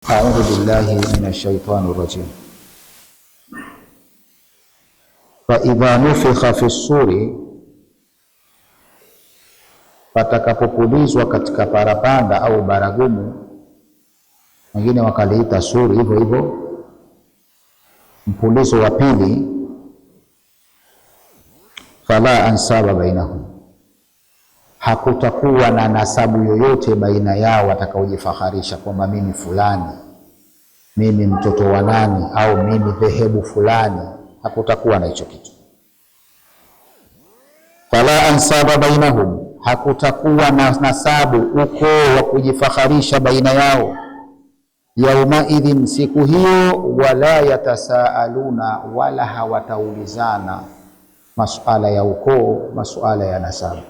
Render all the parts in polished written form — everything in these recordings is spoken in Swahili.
A'udhu billahi minash shaitani rajim. Fa idha nufikha fi suri, patakapopulizwa katika parapanda au baragumu, wengine wakaliita suri hivyo hivyo, mpulizo wa pili, fala ansaba bainahum, hakutakuwa na nasabu yoyote baina yao watakaojifaharisha kwamba mimi fulani, mimi mtoto wa nani, au mimi dhehebu fulani. Hakutakuwa na hicho kitu. Fala ansaba bainahum, hakutakuwa na nasabu, ukoo wa kujifaharisha baina yao. Yaumaidhin, siku hiyo, wala yatasaaluna, wala hawataulizana masuala ya ukoo, masuala ya nasabu.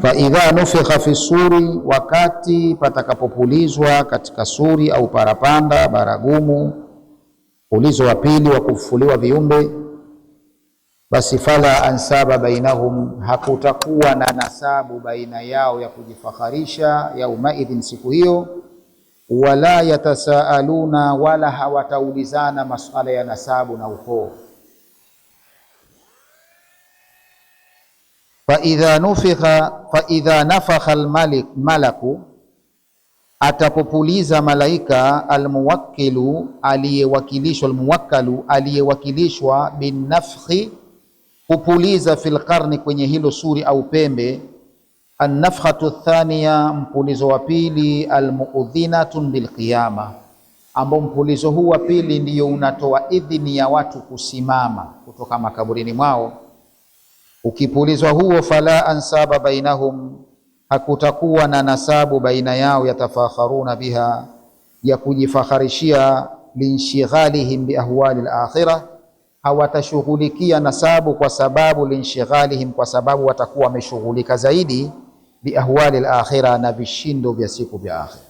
Fa idha nufikha fi suri, wakati patakapopulizwa katika suri au parapanda baragumu, pulizo wa pili wa kufufuliwa viumbe, basi fala ansaba bainahum, hakutakuwa na nasabu baina yao ya kujifaharisha, yaumaidhin, siku hiyo, wala yatasaaluna, wala hawataulizana masuala ya nasabu na ukoo. Fa idha nafakha almalaku, atapopuliza malaika, almuwakkilu, aliyewakilishwa, binafkhi, kupuliza, fil qarni, kwenye hilo suri au pembe. Annafkhatu thaniya, mpulizo wa pili, almuudhinatun bilqiyama, ambao mpulizo huu wa pili ndiyo unatoa idhini ya watu kusimama kutoka makaburini mwao. Ukipulizwa huo, fala ansaba bainahum, hakutakuwa na nasabu baina yao, yatafakharuna biha, ya kujifakharishia, linshighalihim biahwali al-akhirah, hawatashughulikia nasabu kwa sababu linshighalihim, kwa sababu watakuwa wameshughulika zaidi, biahwali al-akhirah, na vishindo vya siku vya akhira.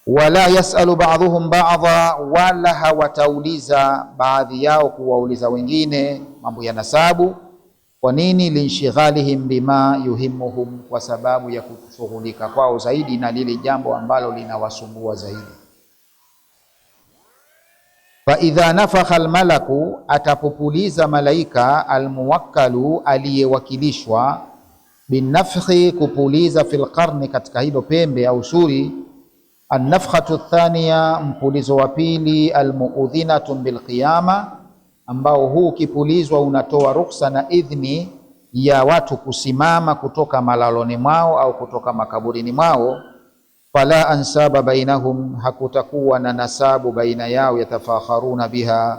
Wala yasalu ba'dhuhum ba'dha, wala hawatauliza baadhi yao kuwauliza wengine mambo ya nasabu. Kwa nini? Linshighalihim bima yuhimuhum, kwa sababu ya kushughulika kwao zaidi na lile jambo ambalo linawasumbua zaidi. Fa idha nafakha almalaku, atapopuliza malaika, almuwakkalu, aliyewakilishwa, binafkhi, kupuliza, fil qarni, katika hilo pembe au suri. Annafkhatu thaniya, mpulizo wa pili, almuudhinatun bilqiyama, ambao huu ukipulizwa unatoa ruksa na idhni ya watu kusimama kutoka malaloni mwao au kutoka makaburini mwao. Fala ansaba bainahum, hakutakuwa na nasabu baina yao, yatafakharuna biha,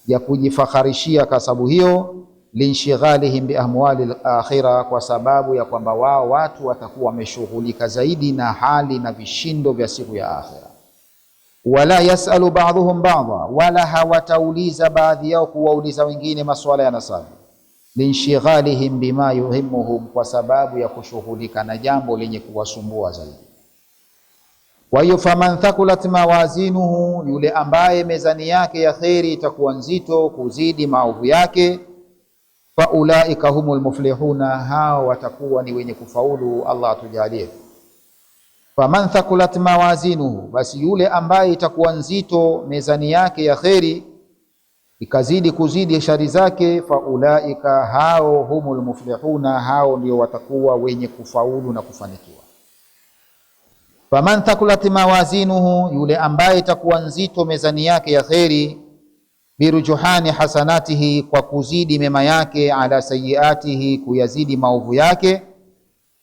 ya kujifakharishia kasabu hiyo, linshighalihim biahwali al-akhirah, kwa sababu ya kwamba wao watu watakuwa wameshughulika zaidi na hali na vishindo vya siku ya akhira. Wala yasalu ba'dhuhum ba'dha, wala hawatauliza baadhi yao kuwauliza wengine masuala ya nasabu, linshighalihim bima yuhimuhum, kwa sababu ya kushughulika na jambo lenye kuwasumbua zaidi. Kwa hiyo, faman thaqulat mawazinuhu, yule ambaye mezani yake ya kheri itakuwa nzito kuzidi maovu yake, fa ulaika humul muflihuna, hao watakuwa ni wenye kufaulu. Allah atujalie. Faman thaqulat mawazinuhu, basi yule ambaye itakuwa nzito mezani yake ya kheri, ikazidi kuzidi shari zake, fa ulaika, hao humul muflihuna, hao ndio watakuwa wenye kufaulu na kufanikiwa. Faman thaqulat mawazinuhu, yule ambaye itakuwa nzito mezani yake ya kheri, birujuhani hasanatihi, kwa kuzidi mema yake, ala sayiatihi, kuyazidi maovu yake,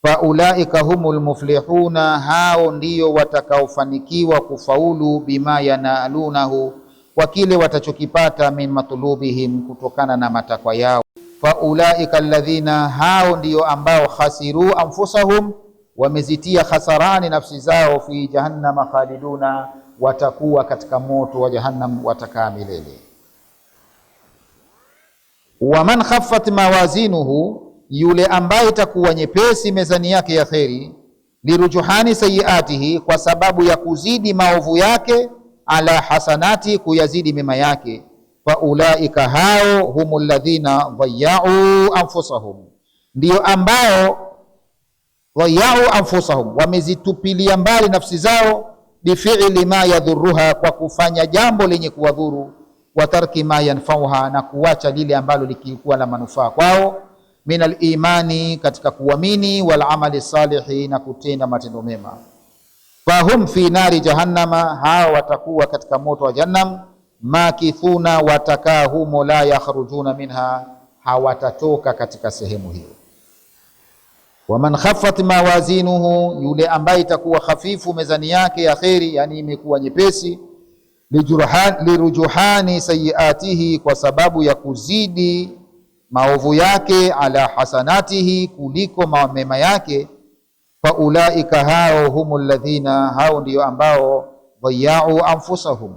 fa ulaika humul muflihuna, hao ndio watakaofanikiwa kufaulu, bima yanalunahu, kwa kile watachokipata, min matlubihim, kutokana na matakwa yao. Fa ulaika alladhina, hao ndio ambao, khasiru anfusahum, wamezitia khasarani nafsi zao, fi jahannama khaliduna, watakuwa katika moto wa jahannam, watakaa milele. Wa man khaffat mawazinuhu, yule ambaye itakuwa nyepesi mezani yake ya kheri, lirujuhani sayiatihi, kwa sababu ya kuzidi maovu yake, ala hasanati, kuyazidi mema yake, fa ulaika, hao, humul ladhina dhayya'u anfusahum, ndio ambao dhayau anfusahum, wamezitupilia mbali nafsi zao, bifi'li ma yadhurruha, kwa kufanya jambo lenye kuwadhuru, wa tarki ma yanfauha, na kuacha lile ambalo likikuwa la manufaa kwao, min al-imani, katika kuamini, wal amali salihi, na kutenda matendo mema. Fahum fi nari jahannama, hao watakuwa katika moto wa jahannam, makithuna, watakaa humo, la yakhrujuna minha, hawatatoka katika sehemu hiyo. Waman khaffat mawazinuhu, yule ambaye itakuwa hafifu mezani yake ya kheri, yani imekuwa nyepesi, lirujuhani sayiatihi, kwa sababu ya kuzidi maovu yake, ala hasanatihi, kuliko mema yake, faulaika, hao humul ladhina, hao ndio ambao dhayau anfusahum,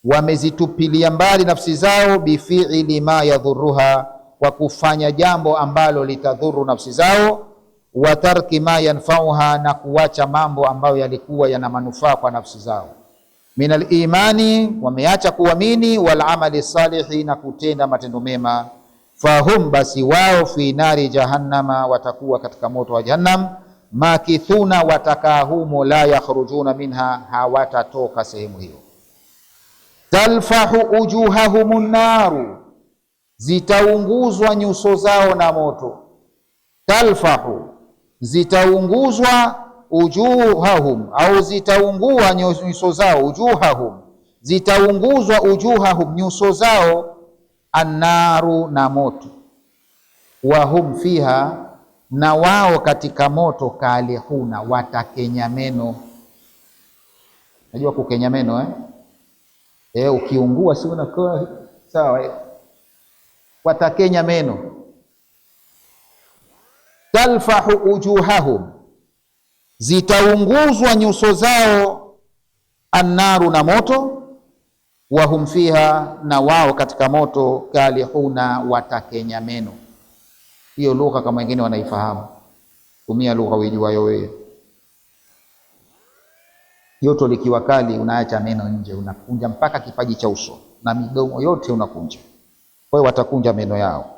wamezitupilia mbali nafsi zao, bifi'li ma yadhurruha, kwa kufanya jambo ambalo litadhuru nafsi zao, wa tarki ma yanfauha, na kuacha mambo ambayo yalikuwa yana manufaa kwa nafsi zao, min al-imani, wameacha kuamini, wal amali salihi, na kutenda matendo mema. Fahum, basi wao, fi nari jahannama, watakuwa katika moto wa jahannam, makithuna, watakaa humo, la yakhrujuna minha, hawatatoka sehemu hiyo. Talfahu ujuhahumun naru, zitaunguzwa nyuso zao na moto. Talfahu, zitaunguzwa, ujuhahum, au zitaungua nyuso zao, ujuhahum, zitaunguzwa, ujuhahum, nyuso zao, annaru, na moto. Wahum fiha, na wao katika moto, kalihuna, watakenya meno. Najua kukenya meno ukiungua si unakaa sawa, watakenya meno. Talfahu ujuhahum, zitaunguzwa nyuso zao, annaru, na moto. Wahum fiha, na wao katika moto, kalihuna, watakenya meno. Hiyo lugha kama wengine wanaifahamu, tumia lugha uijuayo wewe. Joto likiwa kali, unaacha meno nje, unakunja mpaka kipaji cha uso na midomo yote unakunja. Kwa hiyo watakunja meno yao.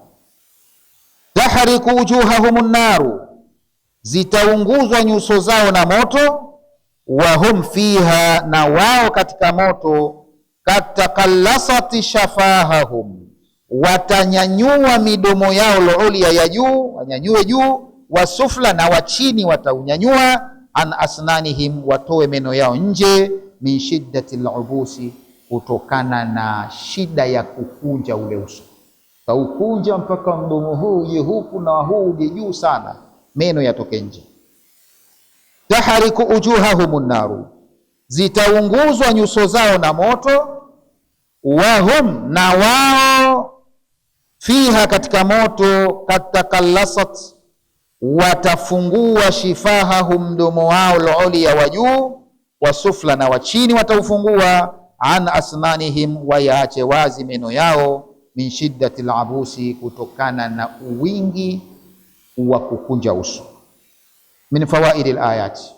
Tahriku wujuhahumun naru, zitaunguzwa nyuso zao na moto. Wahum fiha, na wao katika moto, kataqallasati shafahahum, watanyanyua midomo yao, lulia, ya juu, wanyanyue juu, wasufla, na wachini wataunyanyua, an asnanihim, watoe meno yao nje, min shiddati al-ubusi, kutokana na shida ya kukunja ule uso. Kaukunja mpaka mdomo huu uje huku na huu uje juu sana, meno yatoke nje. Tahriku ujuhahumun naru, zitaunguzwa nyuso zao na moto. Wahum, na wao, fiha, katika moto, kataqallasat, watafungua, shifahahum, mdomo wao, lulia, wa juu, wasufla, na wachini wataufungua, an asnanihim, wayaache wazi meno yao, min shiddati al-abusi, kutokana na uwingi wa kukunja uso. Min fawaidi al-ayati,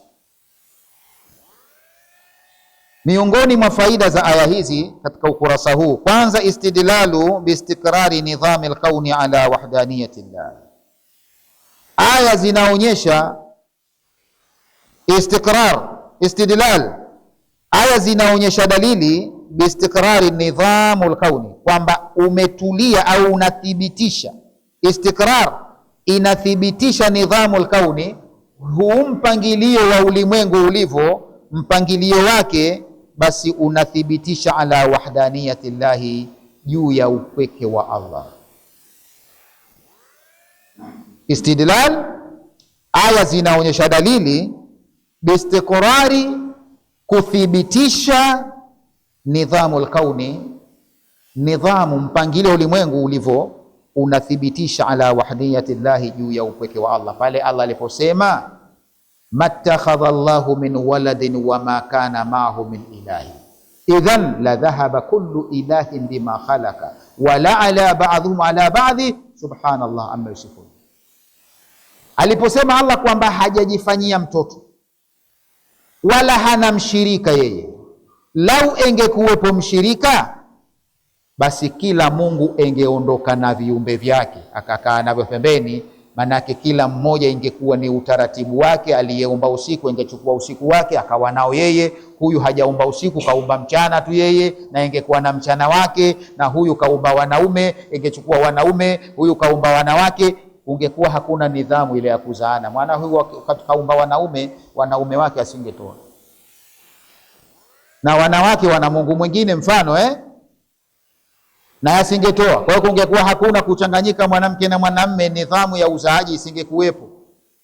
miongoni mwa faida za aya hizi katika ukurasa huu, kwanza, istidlalu biistikrari nidhami al-kauni ala wahdaniyati llah. Aya zinaonyesha istidlal, aya zinaonyesha dalili biistikrari nidhamu al-kauni, kwamba umetulia au unathibitisha. Istikrar inathibitisha nidhamu al-kauni, huu mpangilio wa ulimwengu ulivyo, mpangilio wake, basi unathibitisha ala wahdaniyati llahi, juu ya upweke wa Allah. Istidlal, aya zinaonyesha dalili biistikrari, kuthibitisha nidhamu al-kauni, nidhamu, mpangilio ulimwengu ulivyo, unathibitisha ala wahdaniyati llahi, juu ya upweke wa Allah. Pale Allah aliposema mattakhadha Allahu min waladin wama kana ma'ahu min ilahi idhan la dhahaba kullu ilahin bima khalaqa wala ala ba'dhum ala ba'dhi subhanallah amma yusifun. Aliposema Allah kwamba hajajifanyia mtoto wala hana mshirika yeye, lau engekuwepo mshirika, basi kila Mungu engeondoka na viumbe vyake akakaa navyo pembeni, Manake kila mmoja ingekuwa ni utaratibu wake. Aliyeomba usiku ingechukua usiku wake akawa nao yeye, huyu hajaomba usiku kaomba mchana tu yeye, na ingekuwa na mchana wake, na huyu kaomba wanaume ingechukua wanaume, huyu kaomba wanawake. Ungekuwa hakuna nidhamu ile ya kuzaana. Maana huyu kaomba wanaume wake asingetoa, na wanawake wana Mungu mwingine mfano na asingetoa. Kwa hiyo kungekuwa hakuna kuchanganyika mwanamke na mwanamme, nidhamu ya uzaaji isingekuwepo.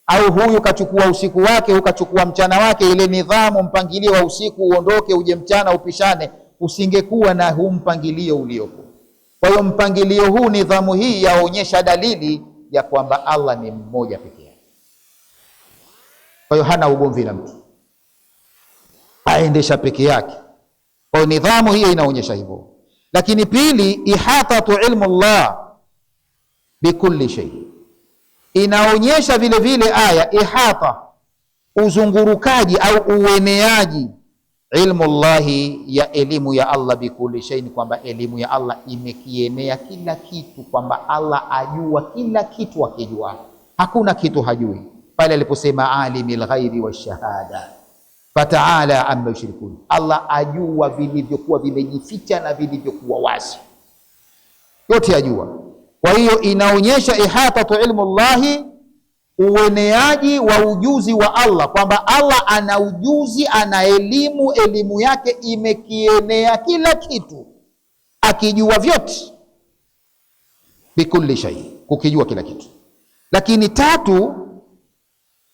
Au huyu kachukua usiku wake, huyu kachukua mchana wake, ile nidhamu, mpangilio wa usiku uondoke uje mchana upishane, usingekuwa na huu mpangilio uliopo. Kwa hiyo mpangilio huu, nidhamu hii yaonyesha dalili ya kwamba Allah ni mmoja pekee yake. Kwa hiyo hana ugomvi na mtu, aendesha peke yake. Kwa hiyo nidhamu hiyo inaonyesha hivyo. Lakini pili, ihatatu ilmu Allah bikulli shay, inaonyesha vile vile aya ihata, uzungurukaji au ueneaji ilmu Allahi, ya elimu ya Allah bikulli shay, kwamba elimu ya Allah imekienea kila kitu, kwamba Allah ajua kila kitu, akijua hakuna kitu hajui. Pale aliposema alimil ghaibi washahada fataala amma yushrikun, Allah ajua vilivyokuwa vimejificha na vilivyokuwa wazi, yote ajua. Kwa hiyo inaonyesha ihatatu ilmu Allahi, ueneaji wa ujuzi wa Allah, kwamba Allah ana ujuzi, ana elimu, elimu yake imekienea kila kitu, akijua vyote, bikulli shay, kukijua kila kitu. Lakini tatu,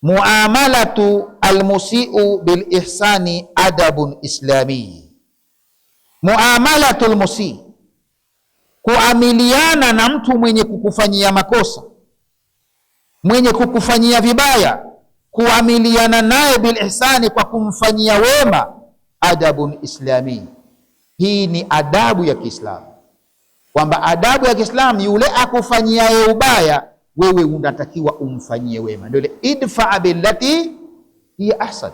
muamalatu almusiu bil ihsani adabun islami. Muamalatu almusi, kuamiliana na mtu mwenye kukufanyia makosa, mwenye kukufanyia vibaya, kuamiliana naye bil ihsani, kwa kumfanyia wema, adabun islami. Hii ni adabu ya Kiislamu, kwamba adabu ya Kiislamu, yule akufanyiaye ubaya wewe unatakiwa umfanyie wema. Ndio ile idfa billati hiya ahsan.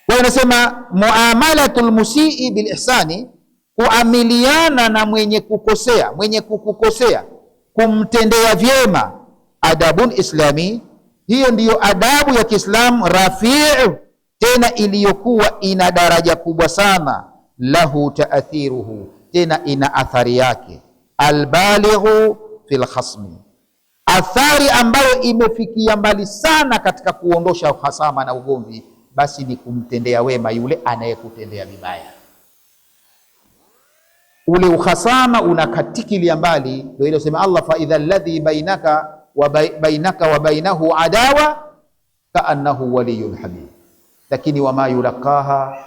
Kwa nasema muamalatul musii bil ihsani, kuamiliana na mwenye kukosea, mwenye kukukosea, kumtendea vyema, adabun islami. Hiyo ndiyo adabu ya Kiislamu, rafi'u, tena iliyokuwa ina daraja kubwa sana, lahu taathiruhu, tena ina athari yake, albalighu fil khasmi, athari ambayo imefikia mbali sana katika kuondosha uhasama na ugomvi, basi ni kumtendea wema yule anayekutendea vibaya. Ule uhasama unakatikilia mbali. Ndio ile sema Allah, fa idha alladhi bainaka wa bainahu adawa kaannahu waliyyun habib, lakini wama yulaqaha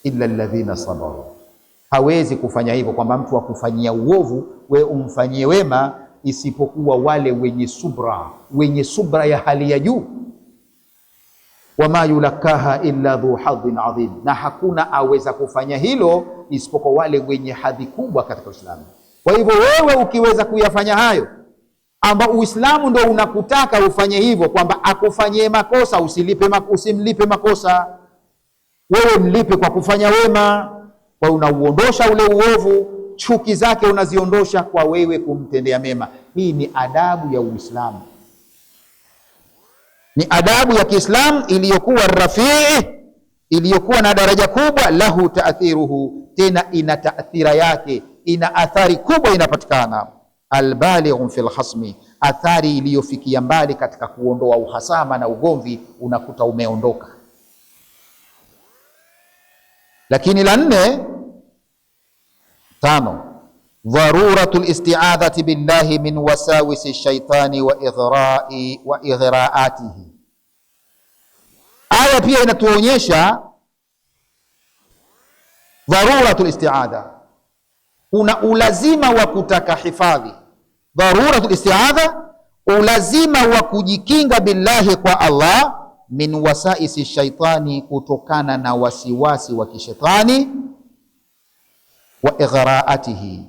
illa alladhina sabaru. Hawezi kufanya hivyo, kwamba mtu akufanyia uovu we umfanyie wema, isipokuwa wale wenye subra ya hali ya juu. Wama yulakaha illa dhu hadhin adhim, na hakuna aweza kufanya hilo isipokuwa wale wenye hadhi kubwa katika Uislamu. Kwa hivyo wewe ukiweza kuyafanya hayo, amba Uislamu ndio unakutaka ufanye hivyo, kwamba akufanyie makosa usimlipe makosa, wewe mlipe kwa kufanya wema. Kwa unauondosha ule uovu, chuki zake unaziondosha kwa wewe kumtendea mema. Hii ni adabu ya Uislamu, ni adabu ya Kiislamu iliyokuwa rafii, iliyokuwa na daraja kubwa, lahu taathiruhu, tena ina taathira yake, ina athari kubwa inapatikana, albalighu fil khasmi, athari iliyofikia mbali katika kuondoa uhasama na ugomvi, unakuta umeondoka. Lakini la nne, tano, dharuratul isti'adhati billahi min wasawisi shaitani wa ighraatihi. Aya pia inatuonyesha dharuratul isti'adha, kuna ulazima wa kutaka hifadhi. Dharuratul isti'adha, ulazima wa kujikinga billahi, kwa Allah, min wasaisi shaitani, kutokana na wasiwasi wa kishetani, wa ighraatihi,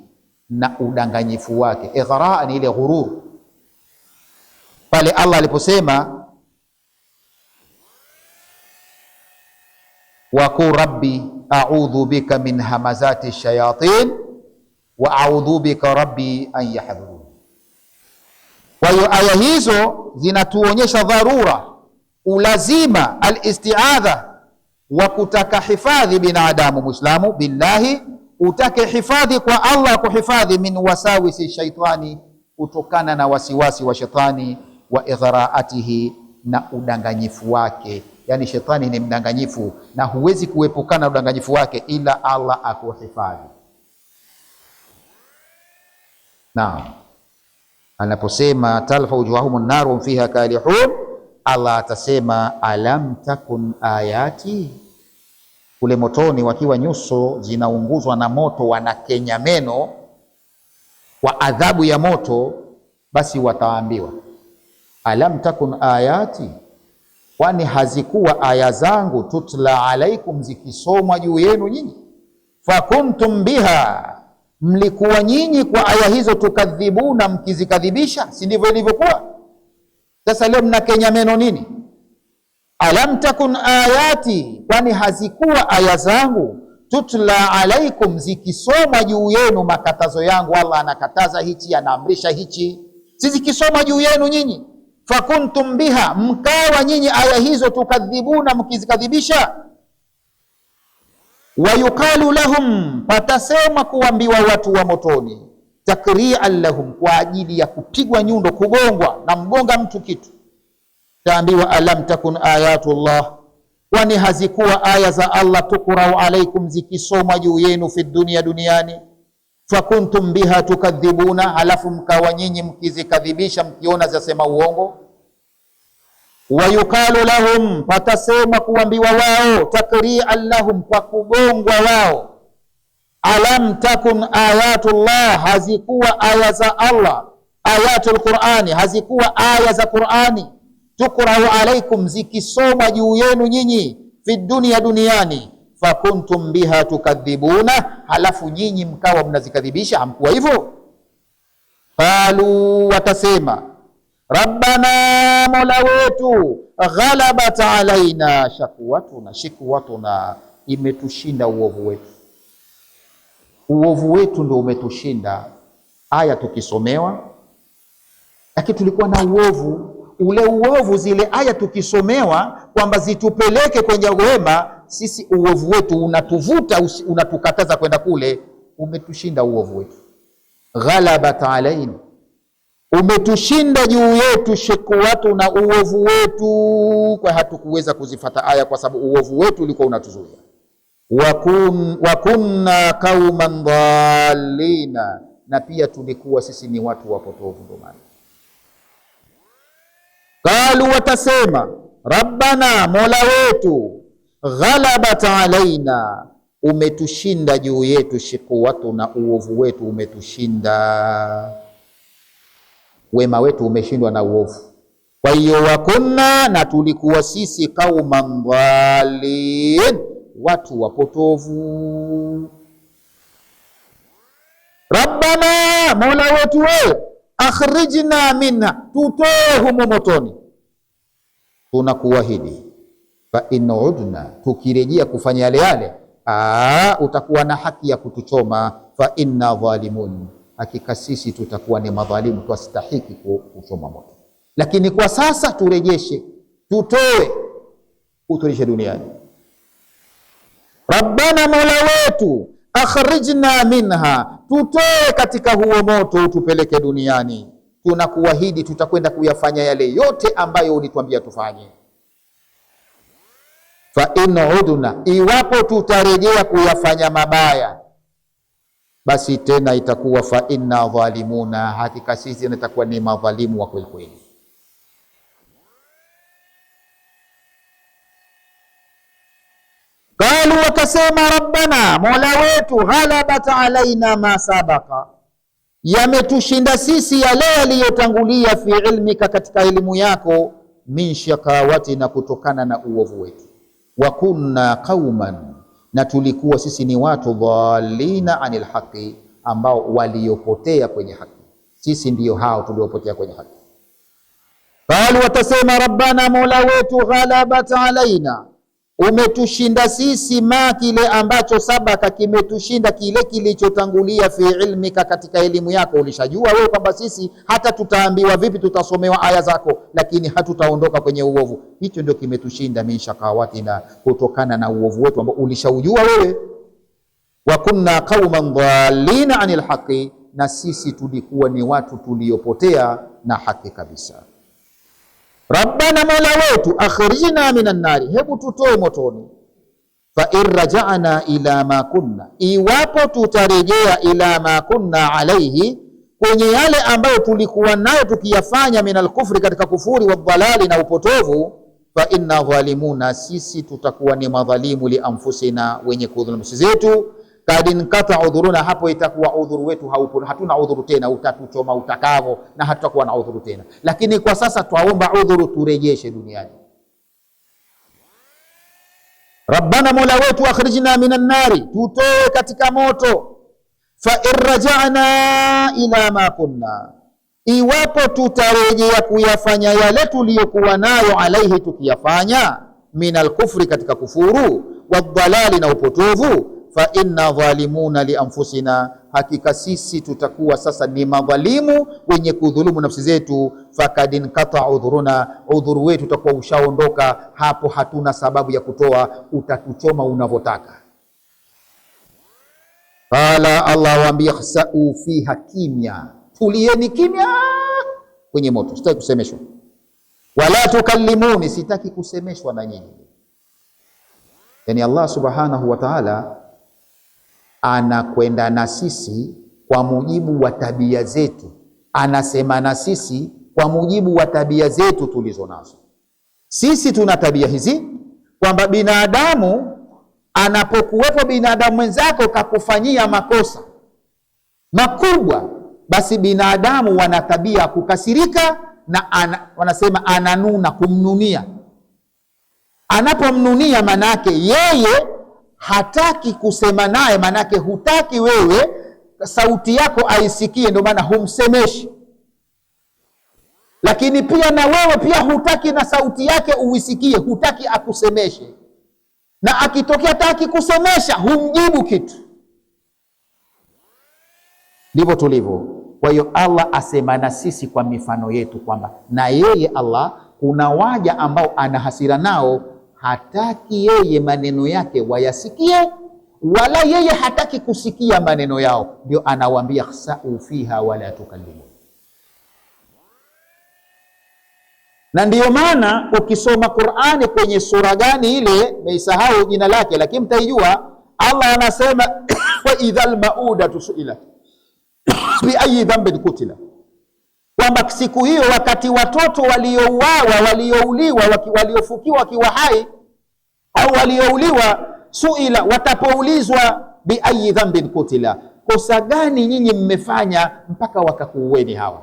na udanganyifu wake. Ighraa ni ile ghurur. Pale Allah aliposema wa qul rabbi a'udhu bika min hamazati shayatin wa a'udhu bika rabbi an yahdhurun, Kwa hiyo aya hizo zinatuonyesha dharura, ulazima, alistiadha wa kutaka hifadhi binadamu muislamu billahi, utake hifadhi kwa Allah, kuhifadhi min wasawisi shaitani, kutokana na wasiwasi wa shetani, wa ighraatihi, na udanganyifu wake. Yani shetani ni mdanganyifu na huwezi kuepukana na udanganyifu wake ila Allah akuhifadhi. Naam, anaposema talfa wujuhahum narun fiha kalihun, Allah atasema alam takun ayati, kule motoni wakiwa nyuso zinaunguzwa na moto, wanakenya meno kwa adhabu ya moto, basi wataambiwa alam takun ayati, kwani hazikuwa aya zangu, tutla alaikum, zikisomwa juu yenu nyinyi, fakuntum biha, mlikuwa nyinyi kwa aya hizo, tukadhibuna, mkizikadhibisha. Si ndivyo ilivyokuwa? Sasa leo mnakenya meno nini? Alam takun ayati, kwani hazikuwa aya zangu, tutla alaikum, zikisomwa juu yenu, makatazo yangu. Allah anakataza hichi, anaamrisha hichi, si zikisomwa juu yenu nyinyi, fakuntum biha, mkawa nyinyi aya hizo, tukadhibuna, mkizikadhibisha. Wayuqalu lahum, patasema kuambiwa watu wa motoni, takri'an lahum, kwa ajili ya kupigwa nyundo, kugongwa na mgonga mtu kitu, taambiwa alam takun ayatullah, kwani hazikuwa aya za Allah, tukurau alaikum, zikisomwa juu yenu, fi dunia, duniani, fakuntum biha tukadhibuna, halafu mkawa nyinyi mkizikadhibisha, mkiona zasema uongo. Wayuqalu lahum, patasema kuambiwa wao, takri'an lahum, kwa kugongwa wao, alam takun ayatullah, hazikuwa aya za Allah, ayatul Qur'ani, hazikuwa aya za Qur'ani, tukrau alaikum, zikisoma juu yenu nyinyi, fi dunia, duniani, fakuntum biha tukadhibuna, halafu nyinyi mkawa mnazikadhibisha. Hamkuwa hivyo? Qalu, watasema rabbana, mola wetu, ghalabat alaina shikwatuna, imetushinda uovu wetu. Uovu wetu ndio umetushinda. Aya tukisomewa, lakini tulikuwa na uovu ule. Uovu, zile aya tukisomewa kwamba zitupeleke kwenye wema, sisi uovu wetu unatuvuta, unatukataza kwenda kule. Umetushinda uovu wetu. Ghalabat alaina, umetushinda juu yetu, shikwatu, na uovu wetu, kwa hatukuweza kuzifata aya kwa sababu uovu wetu ulikuwa unatuzuia. Wa kunna qauman dhalina, na pia tulikuwa sisi ni watu wapotovu. Ndio maana qalu, watasema rabbana, mola wetu, ghalabat alaina, umetushinda juu yetu, shikwatu, na uovu wetu umetushinda, wema wetu umeshindwa na uovu. Kwa hiyo wakunna, na tulikuwa sisi, qauman dhalin, watu wapotovu. Rabbana, mola wetu wewe, akhrijna minha, tutoe humo motoni, tunakuahidi, fa in udna, tukirejea kufanya yale yale, utakuwa na haki ya kutuchoma, fa inna dhalimun, hakika sisi tutakuwa ni madhalimu, twastahiki kuchoma moto. Lakini kwa sasa turejeshe, tutoe, uturishe duniani. Rabbana, mola wetu, akhrijna minha, tutoe katika huo moto, utupeleke duniani. Tunakuahidi tutakwenda kuyafanya yale yote ambayo ulituambia tufanye. Fa in udna, iwapo tutarejea kuyafanya mabaya, basi tena itakuwa fa inna dhalimuna, hakika sisi nitakuwa ni madhalimu wa kweli kweli. Qalu, wakasema rabbana, mola wetu, ghalabat alaina ma sabaka, yametushinda sisi yale yaliyotangulia, fi ilmika, katika elimu yako, min shakawatina, kutokana na uovu wetu, wa kunna qauman, na tulikuwa sisi ni watu, dhalina anil haqi, ambao waliopotea kwenye haki. Sisi ndiyo hao tuliopotea kwenye haki. Qalu, watasema rabbana, mola wetu, ghalabat alaina, umetushinda sisi ma kile ambacho sabaka kimetushinda kile kilichotangulia fi ilmika, katika elimu yako. Ulishajua wewe kwamba sisi hata tutaambiwa vipi, tutasomewa aya zako, lakini hatutaondoka kwenye uovu. Hicho ndio kimetushinda min shakawatina, kutokana na uovu wetu ambao ulishaujua wewe. Wa kunna qauman dhalina anil haqi, na sisi tulikuwa ni watu tuliopotea na haki kabisa. Rabbana, mola wetu, akhrijna minan nari, hebu tutoe motoni. Fa in raja'na ila ma kunna, iwapo tutarejea ila ma kunna alaihi, kwenye yale ambayo tulikuwa nayo tukiyafanya, minal kufri, katika kufuri, wa dhalali, na upotovu. Fa inna dhalimuna, sisi tutakuwa ni madhalimu, li anfusina, wenye kudhulumu nafsi zetu. Kadin kata udhuruna, hapo itakuwa udhuru wetu haupo, hatuna udhuru tena, utatuchoma utakavo na hatutakuwa na udhuru tena. Lakini kwa sasa twaomba udhuru turejeshe duniani. Rabbana, mola wetu, akhrijna minan nari, tutoe katika moto. Fa irja'na ila ma kunna, iwapo tutarejea kuyafanya yale tuliyokuwa nayo, alaihi, tukiyafanya, minal kufri, katika kufuru, wadhalali, na upotovu. Fa inna dhalimuna li anfusina, hakika sisi tutakuwa sasa ni madhalimu, wenye kudhulumu nafsi zetu. Fakadin kata udhuruna, udhuru wetu utakuwa ushaondoka, hapo hatuna sababu ya kutoa, utatuchoma unavyotaka. Qala, Allah waambia, khsa'u fiha, kimya, tulieni kimya kwenye moto, sitaki kusemeshwa. Wala tukallimuni, sitaki kusemeshwa na nyinyi. Yani Allah subhanahu wa ta'ala anakwenda na sisi kwa mujibu wa tabia zetu, anasema na sisi kwa mujibu wa tabia zetu tulizo nazo. Sisi tuna tabia hizi kwamba binadamu anapokuwepo binadamu mwenzako kakufanyia makosa makubwa, basi binadamu wana tabia kukasirika na wanasema ananuna, kumnunia. Anapomnunia manake yeye hataki kusema naye, manake hutaki wewe sauti yako aisikie, ndio maana humsemeshi. Lakini pia na wewe pia hutaki na sauti yake uisikie, hutaki akusemeshe. Na akitokea taki kusemesha, humjibu kitu. Ndivyo tulivyo. Kwa hiyo Allah asema na sisi kwa mifano yetu kwamba na yeye Allah kuna waja ambao ana hasira nao, hataki yeye maneno yake wayasikie, wala yeye hataki kusikia maneno yao. Ndio anawaambia khsa'u fiha wala tukallimu. Na ndiyo maana ukisoma Qur'ani kwenye sura gani ile, meisahau jina lake, lakini mtaijua, Allah anasema wa idhal maudatu su'ilat bi ayi dhanbin kutila, kwamba siku hiyo wakati watoto waliouawa, waliouliwa, waliofukiwa wakiwa hai au waliouliwa, suila, watapoulizwa bi ayi dhanbin kutila, kosa gani nyinyi mmefanya mpaka wakakuueni hawa.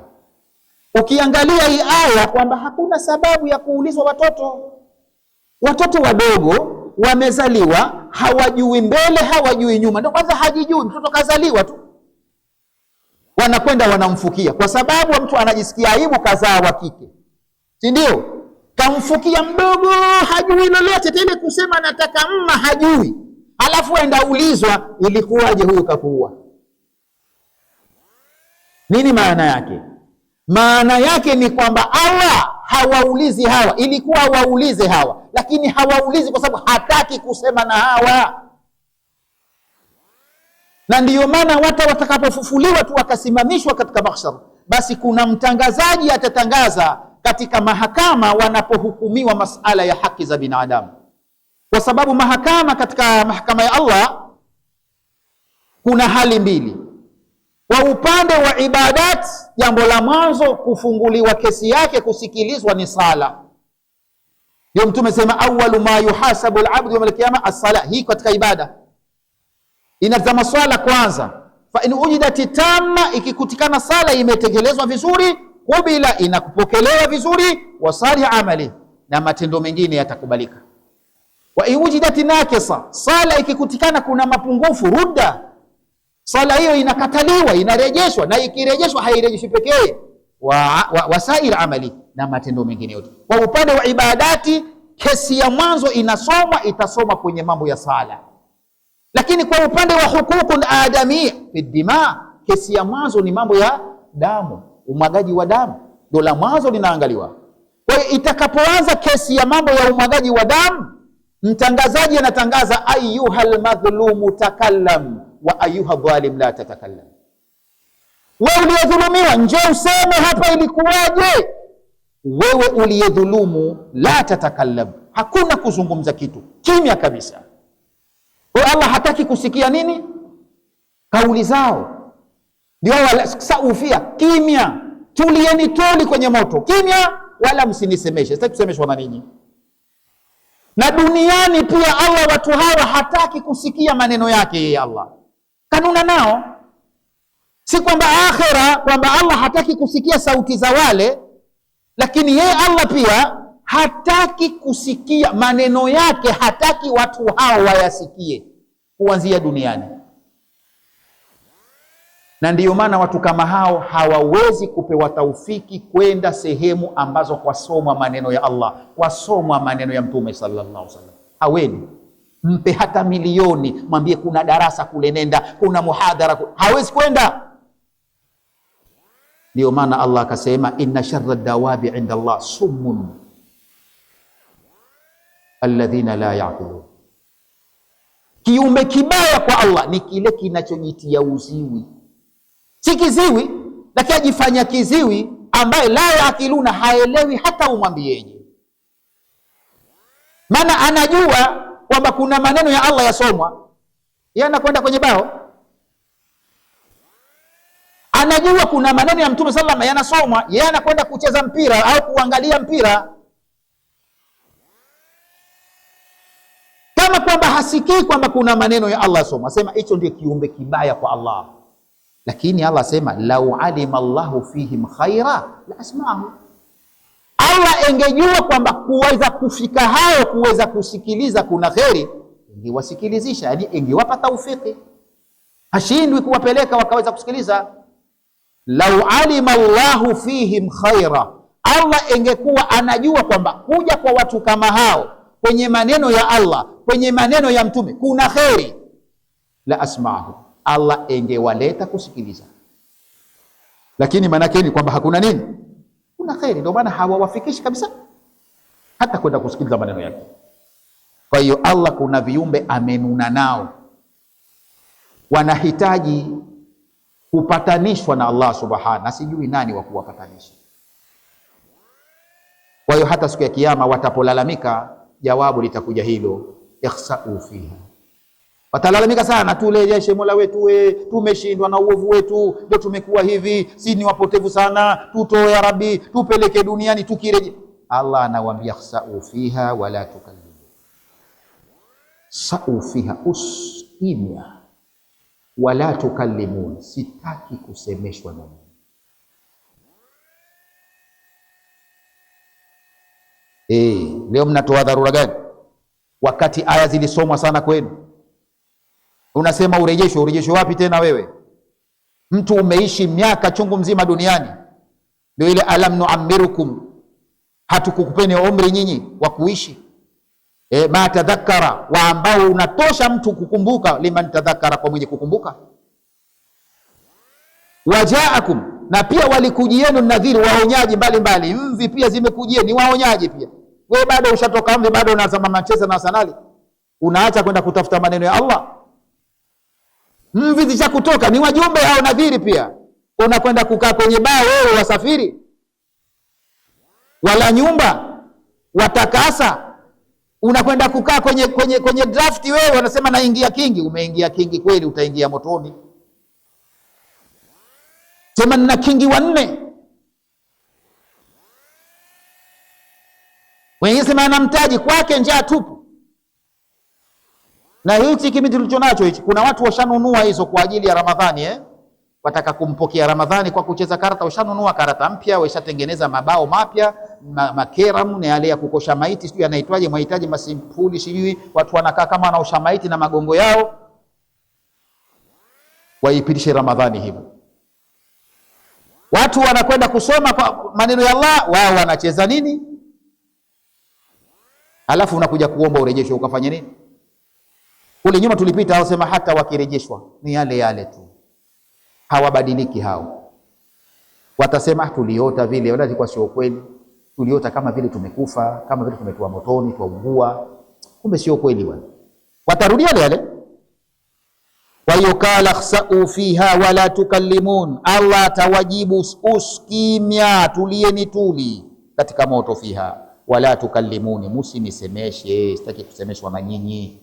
Ukiangalia hii aya kwamba hakuna sababu ya kuulizwa watoto wadogo wamezaliwa, hawajui mbele hawajui nyuma, ndio kwanza hajijui, mtoto kazaliwa tu wanakwenda wanamfukia, kwa sababu mtu anajisikia aibu, kazaa wa kike, si ndio? Kamfukia mdogo, hajui lolote tena, kusema nataka hajui, alafu enda ulizwa ilikuwaje huyu kakuua. Nini maana yake? Maana yake ni kwamba Allah hawaulizi hawa, ilikuwa waulize hawa, lakini hawaulizi kwa sababu hataki kusema na hawa. Na ndiyo maana watu watakapofufuliwa tu wakasimamishwa katika mahshar, basi kuna mtangazaji atatangaza katika mahakama wanapohukumiwa masala ya haki za binadamu. Kwa sababu mahakama, katika mahakama ya Allah kuna hali mbili. Kwa upande wa ibadat, jambo la mwanzo kufunguliwa kesi yake, kusikilizwa ni sala. Ndio Mtume sema awwalu ma yuhasabu al-abdu yawm al-qiyamah as-sala. Hii katika ibada inatazama swala kwanza. Fa in ujidat tamma, ikikutikana sala imetekelezwa vizuri, kubila, inakupokelewa vizuri, wasali amali, na matendo mengine yatakubalika. Wa in ujidat nakisa, sala ikikutikana kuna mapungufu, rudda, sala hiyo inakataliwa, inarejeshwa, na ikirejeshwa hairejeshwi pekee, wasair amali, na matendo mengine yote. Kwa upande wa ibadati kesi ya mwanzo inasomwa, itasomwa kwenye mambo ya sala. Lakini kwa upande wa hukukun adamia fi dima, kesi ya mwanzo ni mambo ya damu, umwagaji wa damu, ndio la mwanzo linaangaliwa. Kwa hiyo itakapoanza kesi ya mambo ya umwagaji wa damu, mtangazaji anatangaza ayyuhal madhlumu takallam wa ayyuha dhalim la tatakallam. Wewe uliyedhulumiwa njoo useme hapa ilikuwaje. Wewe uliyedhulumu la tatakallam, hakuna kuzungumza kitu, kimya kabisa. Kwa Allah hataki kusikia nini? Kauli zao. Ndio saufia, kimya. Tulieni tuli kwenye moto, kimya, wala msinisemeshe. Sitaki kusemeshwa na ninyi. Na duniani pia Allah watu hawa hataki kusikia maneno yake yeye Allah. Kanuna nao. Si kwamba akhera kwamba Allah hataki kusikia sauti za wale, lakini yeye Allah pia hataki kusikia maneno yake, hataki watu hao wayasikie kuanzia duniani. Na ndiyo maana watu kama hao hawawezi kupewa taufiki kwenda sehemu ambazo kwasomwa maneno ya Allah, kwasomwa maneno ya Mtume sallallahu alaihi wasallam. Haweni. Mpe hata milioni, mwambie kuna darasa kule nenda, kuna muhadhara kule, hawezi kwenda. Ndiyo maana Allah akasema inna sharra dawabi inda Allah summun alladhina la yaqilun. Kiumbe kibaya kwa Allah ni kile kinachojitia uziwi. Si kiziwi, lakini ajifanya kiziwi ambaye la yaqiluna, haelewi hata umwambieje. Maana anajua kwamba kuna maneno ya Allah yasomwa, yeye anakwenda kwenye bao. Anajua kuna maneno ya Mtume sallallahu alaihi wasallam yanasomwa, yeye anakwenda kucheza mpira au kuangalia mpira. Kama kwamba hasikii kwamba kuna maneno ya Allah yasomwa. Asema hicho ndio kiumbe kibaya kwa Allah. Lakini Allah asema lau alima Allahu fihim khaira la asma'ahu. Allah engejua kwamba kuweza kufika hao kuweza kusikiliza kuna kheri, ingewasikilizisha, yani ingewapa taufiki. Hashindwi kuwapeleka wakaweza kusikiliza. Lau alima Allahu fihim khaira, Allah engekuwa anajua kwamba kuja kwa watu kama hao kwenye maneno ya Allah, kwenye maneno ya Mtume kuna kheri, la asma'ahu, Allah engewaleta kusikiliza. Lakini maana yake ni kwamba hakuna nini? Kuna kheri, ndio maana hawawafikishi kabisa hata kwenda kusikiliza maneno yake. Kwa hiyo Allah kuna viumbe amenuna nao, wanahitaji kupatanishwa na Allah subhanahu, na sijui nani wa kuwapatanisha. Kwa hiyo hata siku ya kiyama watapolalamika, jawabu litakuja hilo, ikhsa'u fiha. Watalalamika sana, tulejeshe Mola wetu, we tumeshindwa na uovu wetu, ndio tumekuwa hivi, si ni wapotevu sana, tutoe ya Rabbi, tupeleke duniani tukireje. Allah anawaambia ikhsa'u fiha wala tukallimu. Sa'u fiha, uskimya, wala tukallimun, sitaki kusemeshwa na mimi. Leo mnatoa dharura gani wakati aya zilisomwa sana kwenu? Unasema urejesho wapi tena wewe? Mtu umeishi miaka chungu mzima duniani, ndio ile alam nu'ammirukum, hatukukupeni umri nyinyi wa kuishi. Ma tadhakkara, wa ambao unatosha mtu kukumbuka, liman tadhakkara, kwa mwenye kukumbuka. Wajaakum, na pia walikujieni nadhiri, waonyaji mbalimbali. Mvi pia zimekujia, ni waonyaji pia. Wewe bado ushatoka mvi, bado unazama Manchester na Arsenal, unaacha kwenda kutafuta maneno ya Allah. Mvi zisha kutoka, ni wajumbe hao nadhiri pia. Unakwenda kukaa kwenye baa wewe, wasafiri wala nyumba watakasa, unakwenda kukaa kwenye drafti wewe, wanasema naingia kingi. Umeingia kingi kweli, utaingia motoni. Sema na kingi wanne, wengine sema anamtaji kwake njaa tupu. Na hichi kimi tulicho nacho hichi, kuna watu washanunua hizo kwa ajili ya Ramadhani, wataka kumpokea Ramadhani kwa kucheza karata. Washanunua karata mpya, washatengeneza mabao mapya, makeramu na yale ya kukosha maiti, sijui anaitwaje, mahitaji masimpuli, sijui watu wanakaa kama wanaosha maiti na magongo yao, waipitishe Ramadhani hivyo. Watu wanakwenda kusoma kwa maneno ya Allah, wao wanacheza nini? alafu unakuja kuomba urejeshwe, ukafanya nini? Kule nyuma tulipita hao sema hata wakirejeshwa ni yale yale tu, hawabadiliki hao. Watasema tuliota vile, wala ilikuwa sio kweli. Tuliota kama vile tumekufa, kama vile tumetoa motoni, tuungua, kumbe sio kweli bwana. Watarudia yale yale. Wa yukala khsa'u fiha wala tukallimun, Allah atawajibu uskimya, tulieni tuli katika moto, fiha wala tukallimuni, musinisemeshe, sitaki kusemeshwa na nyinyi.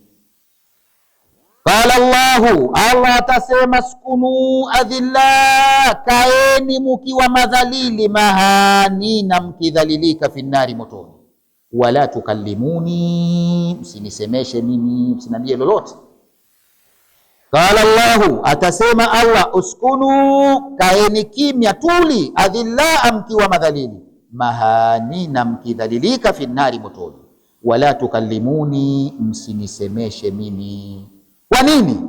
Qala Allahu, Allah atasema skunu adhilla, kaeni mukiwa madhalili, mahanina, mkidhalilika, finnari, motoni. Wala tukallimuni, msinisemeshe mimi, msinambie lolote. Qala Allahu, atasema Allah, uskunu, kaeni kimya tuli, adhilla, mkiwa madhalili, mahanina, mkidhalilika, finnari, motoni. Wala tukallimuni, msinisemeshe mimi. Kwa nini?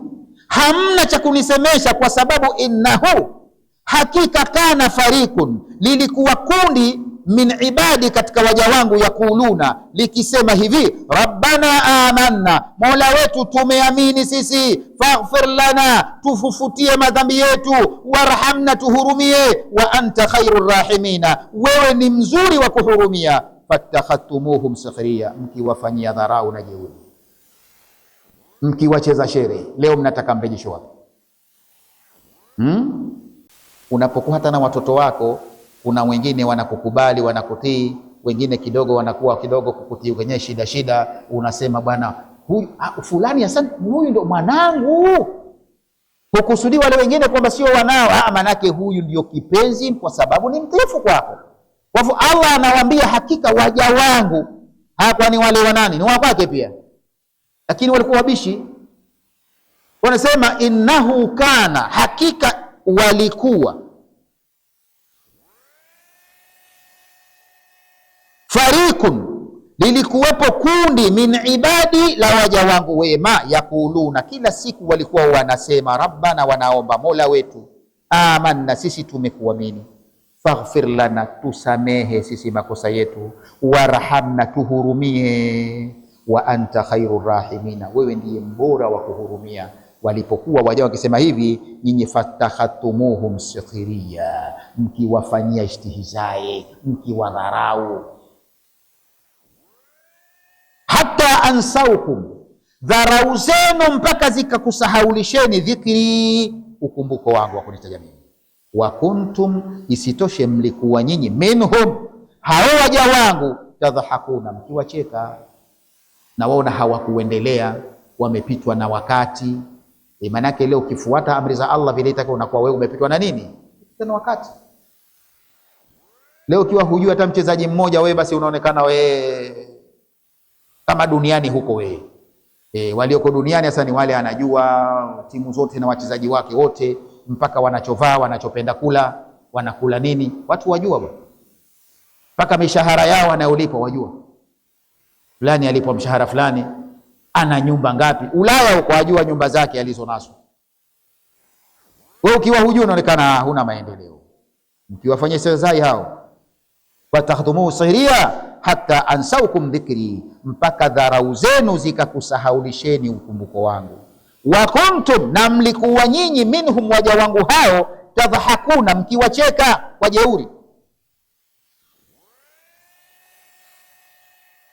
Hamna cha kunisemesha, kwa sababu innahu, hakika, kana farikun, lilikuwa kundi, min ibadi, katika waja wangu, yakuluna, likisema hivi, rabbana amanna, mola wetu tumeamini sisi, faghfir lana, tufufutie madhambi yetu, warhamna, tuhurumie, wa anta khairur rahimina, wewe ni mzuri wa kuhurumia. Fattakhadtumuhum sukhriya, mkiwafanyia dharau na jeuri, mkiwacheza shere. Leo mnataka mrejesho wapi? Unapokuwa hata na watoto wako, kuna wengine wanakukubali, wanakutii, wengine kidogo wanakuwa kidogo kukutii kwenye shida, unasema bwana huyu fulani, asante, huyu ndo mwanangu. Hukusudi wale wengine kwamba sio wanao, manake huyu ndio kipenzi, kwa sababu ni mtiifu kwako. Kwa hivyo Allah anawaambia hakika waja wangu, kwani wale wanani? Ni wakwake pia, lakini walikuwa wabishi. Wanasema innahu kana, hakika walikuwa, farikun, lilikuwepo kundi, min ibadi, la waja wangu wema, yakuluna, kila siku walikuwa wanasema, rabbana, wanaomba, mola wetu, amanna, sisi tumekuamini, faghfir lana, tusamehe sisi makosa yetu, warhamna, tuhurumie, wa anta khairur rahimina, wewe ndiye mbora wa kuhurumia. Walipokuwa waja wakisema hivi, nyinyi fatakhatumuhum sukhriya, mkiwafanyia istihzai, mkiwadharau. Hata ansaukum, dharau zenu mpaka zikakusahaulisheni, dhikri, ukumbuko wangu wa kunitaja mimi. Wa kuntum, isitoshe mlikuwa nyinyi, minhum, hao waja wangu, tadhahakuna, mkiwacheka na waona hawakuendelea, wamepitwa na wakati. Maanake leo ukifuata amri za Allah vile itaka, unakuwa wewe umepitwa na nini? Na wakati. Leo ukiwa hujui hata mchezaji mmoja, wewe basi unaonekana wewe kama duniani huko wewe. Walioko duniani sasa ni wale anajua timu zote na wachezaji wake wote, mpaka wanachovaa, wanachopenda kula, wanakula nini, watu wajua bwana. Mpaka mishahara yao wanayolipwa wajua. Fulani alipwa mshahara fulani, ana nyumba ngapi Ulaya huko, wajua nyumba zake alizonazo. Wewe ukiwa hujui unaonekana huna maendeleo. Mkiwafanyia sezai hao, watakhdumu sahiriya hata ansaukum dhikri, mpaka dharau zenu zikakusahaulisheni ukumbuko wangu. Wa kuntum, na mlikuwa nyinyi, minhum, waja wangu hao, tadhahakuna, mkiwacheka kwa jeuri.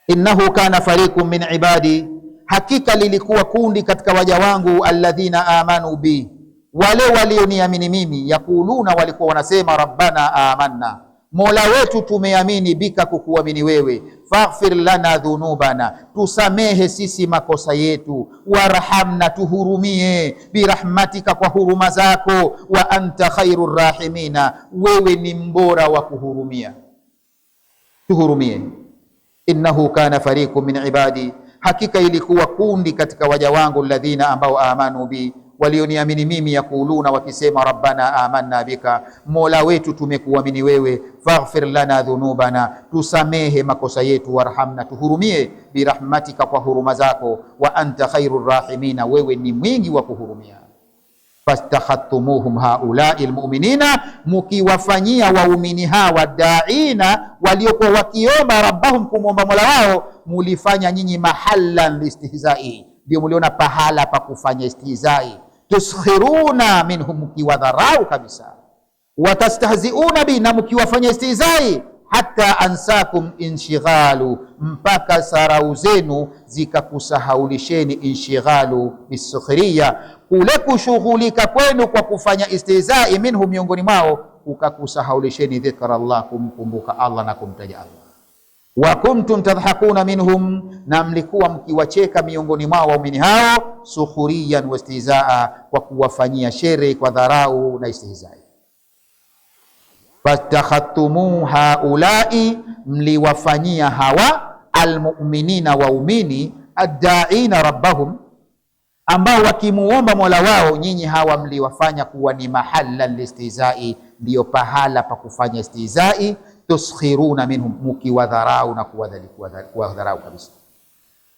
Innahu kana fariqun min ibadi, hakika lilikuwa kundi katika waja wangu, alladhina amanu bi, wale walioniamini mimi, yakuluna, walikuwa wanasema, rabbana amanna, mola wetu tumeamini, bika, kukuamini wewe, faghfir lana dhunubana, tusamehe sisi makosa yetu, warhamna, tuhurumie, birahmatika, kwa huruma zako, wa anta khairur rahimina, wewe ni mbora wa kuhurumia, tuhurumie. Innahu kana fariqun min ibadi, hakika ilikuwa kundi katika waja wangu, alladhina, ambao, amanu bi, walioniamini mimi, yakuluna, wakisema, rabbana amanna bika, mola wetu tumekuamini wewe, faghfir lana dhunubana, tusamehe makosa yetu, warhamna, tuhurumie, birahmatika, kwa huruma zako, wa anta khairur rahimina, wewe ni mwingi wa kuhurumia. fastakhattumuhum haulai almu'minina, mukiwafanyia waumini hawa daina waliokuwa wakiomba rabbahum, kumomba mola wao, mulifanya nyinyi mahallan listihzai, ndio muliona pahala pa kufanya istihzai. Tuskhiruna minhum, mukiwadharau kabisa, watastahziuna bi, na mukiwafanya istihzai, hata ansakum inshighalu, mpaka sarau zenu zikakusahaulisheni. Inshighalu bisukhriya, kule kushughulika kwenu kwa kufanya istihzai, minhum, miongoni mwao, ukakusahaulisheni dhikra Allah, kumkumbuka Allah na kumtaja Allah. Wa kuntum tadhakuna minhum, na mlikuwa mkiwacheka miongoni mwao waumini hao, sukhuriyan wa istihzaa, kwa kuwafanyia shere, kwa dharau na istihzai. Fastakhattumu haulai, mliwafanyia hawa almu'minina, waumini, addaina rabbahum, ambao wakimuomba mola wao, nyinyi hawa mliwafanya kuwa ni mahalla listihzai, ndio pahala pa kufanya istihzai. Tuskhiruna minhum, mukiwadharau na kuwadharau kabisa.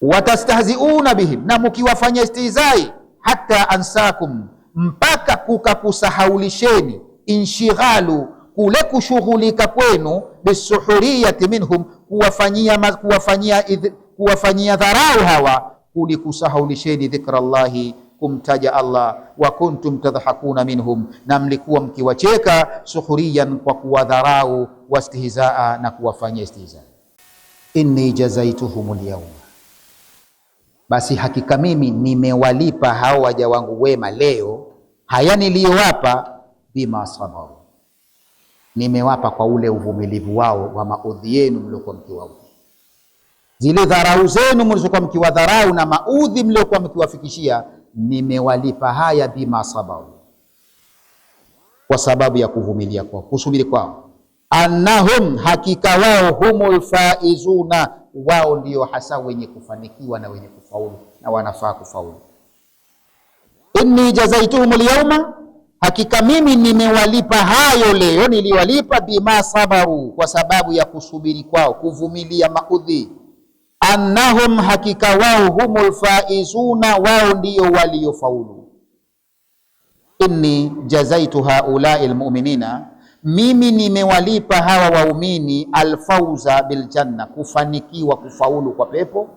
Watastahziuna bihim, na mukiwafanya istihzai, hata ansakum, mpaka kukakusahaulisheni. Inshighalu, kule kushughulika kwenu, bisuhuriyati minhum, kuwafanyia dharau hawa, kulikusahaulisheni dhikra Allahi, kumtaja Allah. Wa kuntum tadhakuna minhum, na mlikuwa mkiwacheka, suhuriyan, kwa kuwadharau, wastihzaa, na kuwafanyia istihza. Inni jazaituhumul yawma, basi hakika mimi nimewalipa hao waja wangu wema leo, haya niliyowapa, bima sabaru, nimewapa kwa ule uvumilivu wao wa maudhi yenu mliokuwa mkiwaudhi, zile dharau zenu mlizokuwa mkiwadharau na maudhi mliokuwa mkiwafikishia, nimewalipa haya bima sabaru, kwa sababu ya kuvumilia kwao, kusubiri kwao. Annahum, hakika wao, humul faizuna, wao ndio hasa wenye kufanikiwa na wenye kufaulu, na wanafaa kufaulu. Inni jazaituhumul yawma, hakika mimi nimewalipa hayo leo, niliwalipa bima sabaru, kwa sababu ya kusubiri kwao, kuvumilia maudhi. Annahum, hakika wao, humul faizuna, wao ndio waliofaulu. Inni jazaitu haulai almu'minina, mimi nimewalipa hawa waumini, alfauza biljanna, kufanikiwa, kufaulu kwa pepo,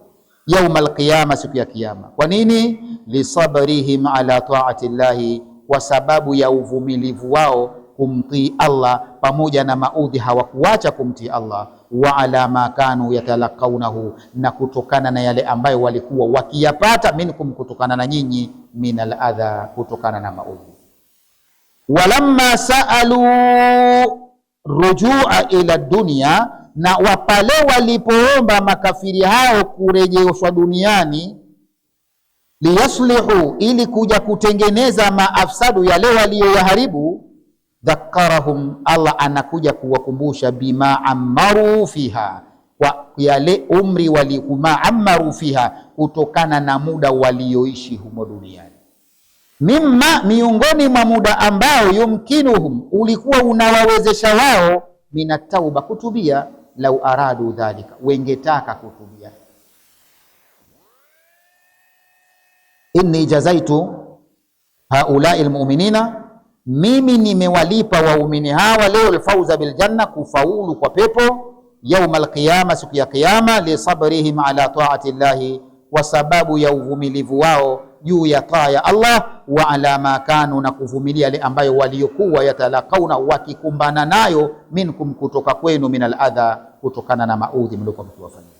yauma alqiyama, siku ya kiyama. Kwa nini? Lisabrihim ala taati llahi, kwa sababu ya uvumilivu wao kumtii Allah, pamoja na maudhi hawakuacha kumtii Allah. Wa ala ma kanu yatalaqawnahu, na kutokana na yale ambayo walikuwa wakiyapata, minkum, kutokana na nyinyi, min aladha, kutokana na maudhi. Walamma saalu rujua ila dunya, na wapale walipoomba makafiri hao kurejeshwa duniani, liyaslihu, ili kuja kutengeneza maafsadu, yale waliyoyaharibu. Dhakarahum, Allah anakuja kuwakumbusha, bima ammaru fiha, kwa yale umri ma ammaru fiha, kutokana na muda walioishi humo duniani. Mimma, miongoni mwa muda ambao, yumkinuhum, ulikuwa unawawezesha wao, minatauba, kutubia. Lau aradu dhalika, wengetaka kutubia. Inni jazaitu haulai almu'minina, mimi nimewalipa waumini hawa leo, alfauza biljanna, kufaulu kwa pepo, yauma alqiyama, siku ya kiyama. Lisabrihim ala taati llahi, kwa sababu ya uvumilivu wao juu ya taa ya Allah. Wa ala ma kanu, na kuvumilia yale ambayo waliokuwa, yatalaqauna, wakikumbana nayo, minkum, kutoka kwenu, min aladha, kutokana na maudhi mliokuwa mkiwafanyia.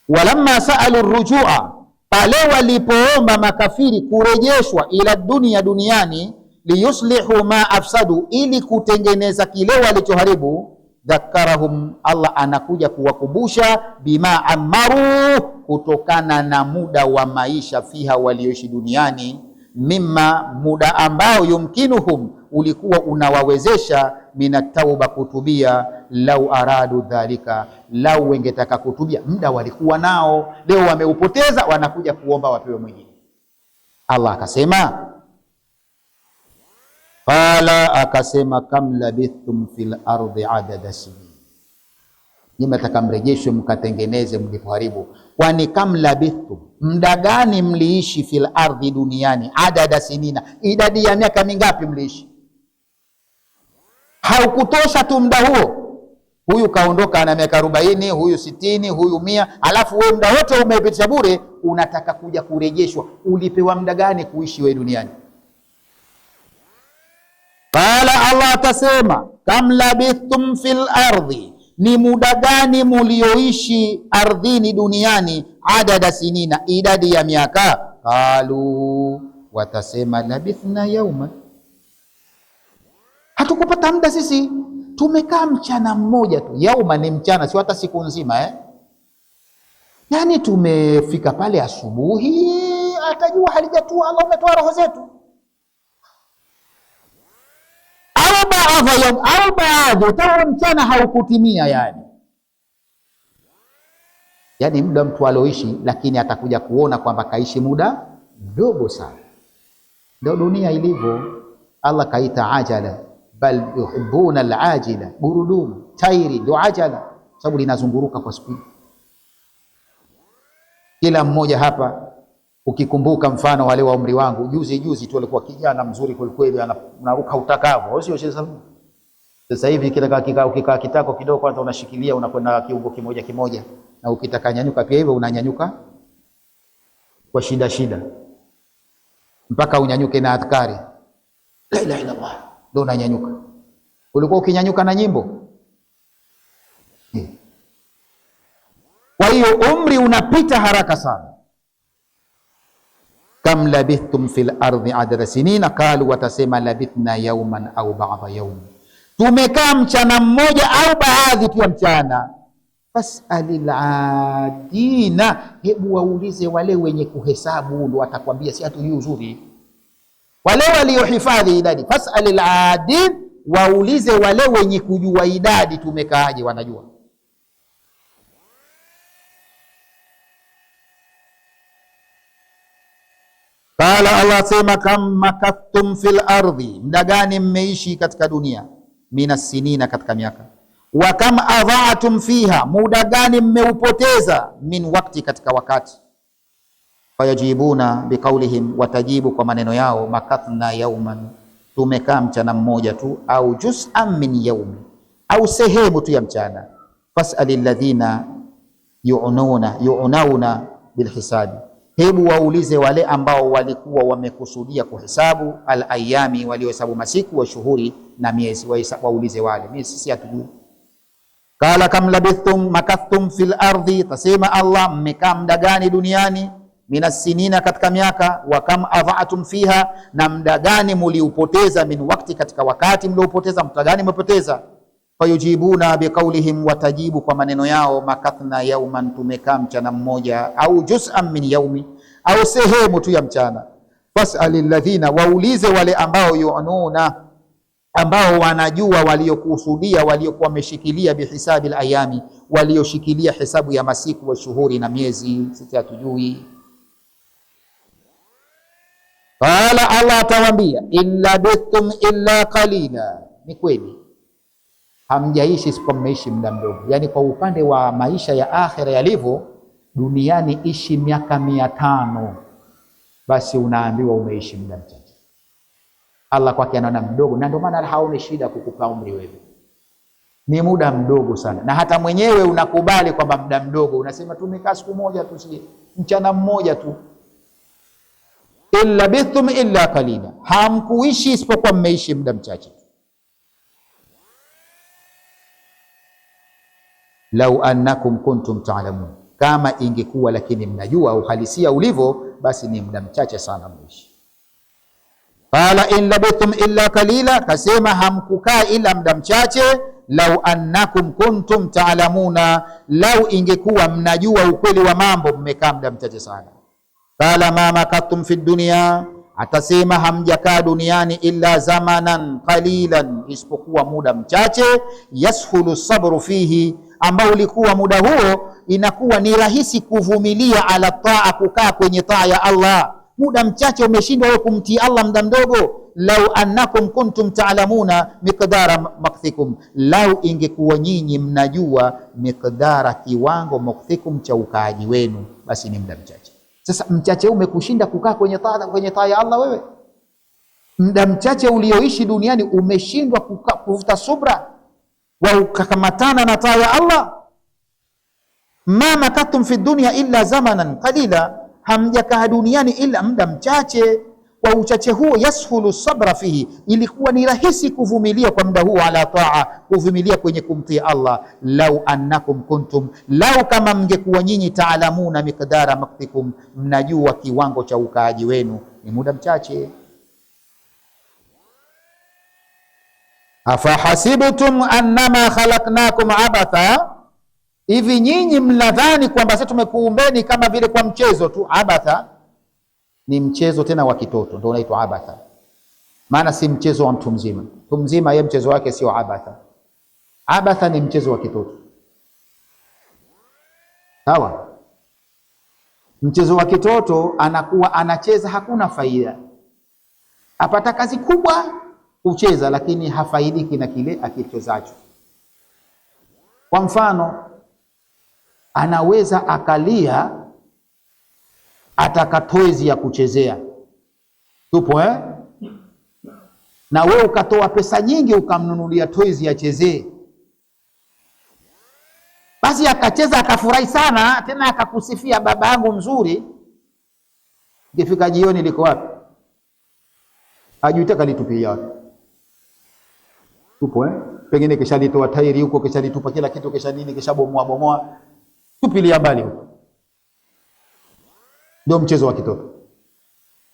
Walamma saalu rujua, pale walipoomba makafiri kurejeshwa, ila dunia, duniani, liyuslihu ma afsadu, ili kutengeneza kile walichoharibu. Dhakarahum, Allah anakuja kuwakumbusha, bima ammaru, kutokana na muda wa maisha, fiha, walioishi duniani, mimma, muda ambao, yumkinuhum, ulikuwa unawawezesha, minatauba, kutubia. Lau aradu dhalika, lau wengetaka kutubia, muda walikuwa nao, leo wameupoteza, wanakuja kuomba wapewe mwingine. Allah akasema, qala, akasema, kam labithtum fil ardi adada sinin, Nyinyi mnataka mrejeshwe mkatengeneze mlipoharibu. Kwani kam labithtum, muda gani mliishi fil ardhi, duniani, adada sinina, idadi ya miaka mingapi mliishi? Haukutosha tu muda huo. Huyu kaondoka na miaka 40, huyu 60, huyu 100, alafu wewe muda wote umepitisha bure, unataka kuja kurejeshwa. Ulipewa muda gani kuishi wewe duniani? Qala, Allah atasema, kam labithtum fil ardhi, ni muda gani mulioishi ardhini, duniani, adada sinina, idadi ya miaka. Qalu, watasema, labithna yauma, hatukupata muda sisi, tumekaa mchana mmoja tu. Yauma ni mchana, sio hata siku nzima Yani tumefika pale asubuhi, atajua halijatua, Allah umetoa roho zetu. Au baadhi tawa mchana haukutimia yani muda mtu aloishi, lakini atakuja kuona kwamba kaishi muda mdogo sana. Ndio dunia ilivyo. Allah kaita ajala, bal yuhibbuna alajila, burudum tairi ndio ajala, sababu linazunguruka kwa spidi. Kila mmoja hapa ukikumbuka mfano wale wa umri wangu, juzi tu alikuwa kijana mzuri kweli, anaruka utakavyo, sio sasa. Sasa hivi ukikaa kitako kidogo, kwanza unashikilia, unakwenda kiungo kimoja, na ukitaka nyanyuka pia hivyo unanyanyuka kwa shida, mpaka unyanyuke na adhkari la ilaha illa Allah, ndio unanyanyuka. Ulikuwa ukinyanyuka na nyimbo. Kwa hiyo umri unapita haraka sana. Kam labithtum fil ardi adada sinina, qalu, watasema, labithna yawman au ba'da yawm, tumekaa mchana mmoja au baadhi tu ya mchana. Fasalil adina, hebu waulize wale wenye kuhesabu, ndio watakwambia, si hatujui uzuri. Wale waliohifadhi idadi, fasalil adin, waulize wale wenye kujua idadi, tumekaaje, wanajua. Qala, Allah sema, kam makathtum fil ardhi, muda gani mmeishi katika dunia, minas sinina, katika miaka. Wa kam adha'tum fiha, muda gani mmeupoteza, min wakti, katika wakati. Fayajibuna biqaulihim, watajibu kwa maneno yao, makathna yawman, tumekaa mchana mmoja tu, au juz'an min yawmi, au sehemu tu ya mchana. Fas'alil ladhina yu'nauna bilhisabi, hebu waulize wale ambao walikuwa wamekusudia kuhesabu, al-ayami, waliohesabu masiku, wa shuhuri, na miezi, waulize wale. Mimi sisi hatujui. Qala kam labithtum makathtum fil ardi, tasema Allah, mmekaa muda gani duniani, minas sinina, katika miaka. Wa kam adha'tum fiha, na muda gani muliupoteza, min wakati, katika wakati mliopoteza, muda gani mmepoteza. Fayujibuna biqaulihim, watajibu kwa maneno yao, makathna yawman, tumekaa mchana mmoja, au juz'an min yawmi, au sehemu tu ya mchana. Fasalil ladhina, waulize wale ambao yu'nuna, ambao wanajua, waliokusudia, waliokuwa wameshikilia bihisabil ayami, walioshikilia hesabu ya masiku, wa shuhuri, na miezi. Sisi hatujui. Qala, Allah atawaambia, illa bithum illa qalila, ni kweli hamjaishi isipokuwa mmeishi muda mdogo. Yani kwa upande wa maisha ya akhira yalivyo, duniani ishi miaka 500, basi unaambiwa umeishi muda mchache. Allah kwake anaona mdogo, na ndio maana haoni shida kukupa umri wewe, ni muda mdogo sana. Na hata mwenyewe unakubali kwamba muda mdogo, unasema tumekaa siku moja tu, si mchana mmoja tu. Illa bithum illa qalila, hamkuishi isipokuwa mmeishi muda mchache. Lau annakum kuntum ta'lamun, kama ingekuwa lakini mnajua uhalisia ulivyo, basi ni muda mchache sana mwishi. Qala in labithum illa qalila, kasema hamkukaa ila muda mchache. Lau annakum kuntum ta'lamuna, lau ingekuwa mnajua ukweli wa mambo, mmekaa muda mchache sana. Qala ma makathtum fi dunya, atasema hamjakaa duniani illa zamanan qalilan, isipokuwa muda mchache. Yashulu sabru fihi, ambao ulikuwa muda huo inakuwa ni rahisi kuvumilia, ala taa, kukaa kwenye taa ya Allah. muda mchache umeshindwa wewe kumtii Allah muda mdogo. Lau annakum kuntum ta'lamuna miqdara makthikum, lau ingekuwa nyinyi mnajua miqdara, kiwango, makthikum, cha ukaaji wenu, basi ni muda mchache. Sasa mchache umekushinda kukaa kwenye taa ya Allah wewe? Muda mchache ulioishi duniani umeshindwa kuvuta subra wa ukakamatana na taa ya Allah? Ma makatum fi dunya illa zamanan qalila, hamjakaa duniani ila muda mchache. Kwa uchache huo, yashulu sabra fihi, ilikuwa ni rahisi kuvumilia kwa muda huo, ala taa, kuvumilia kwenye kumtii Allah. Lau annakum kuntum, lau kama mngekuwa nyinyi, taalamuna miqdara maktikum, mnajua kiwango cha ukaaji wenu, ni muda mchache. Afahasibtum annama khalaqnakum abatha, hivi nyinyi mnadhani kwamba sisi tumekuumbeni kama vile kwa mchezo tu? Abatha ni mchezo tena wa kitoto, ndio unaitwa abatha. Maana si mchezo wa mtu mzima. Mtu mzima yeye mchezo wake sio abatha. Abatha ni mchezo wa kitoto, sawa? Mchezo wa kitoto anakuwa anacheza, hakuna faida, apata kazi kubwa kucheza, lakini hafaidiki na kile akichezacho. Kwa mfano, anaweza akalia ataka toys ya kuchezea, tupo na wewe ukatoa pesa nyingi ukamnunulia toys ya chezee, basi akacheza akafurahi sana, tena akakusifia, baba yangu mzuri. Ikifika jioni, liko wapi? Ajuitaka litupia wapi? Tupo pengine kishalitoa tairi huko, kishalitupa kila kitu, kisha nini, kishabomoa, tupilia mbali huko. Ndio mchezo wa kitoto.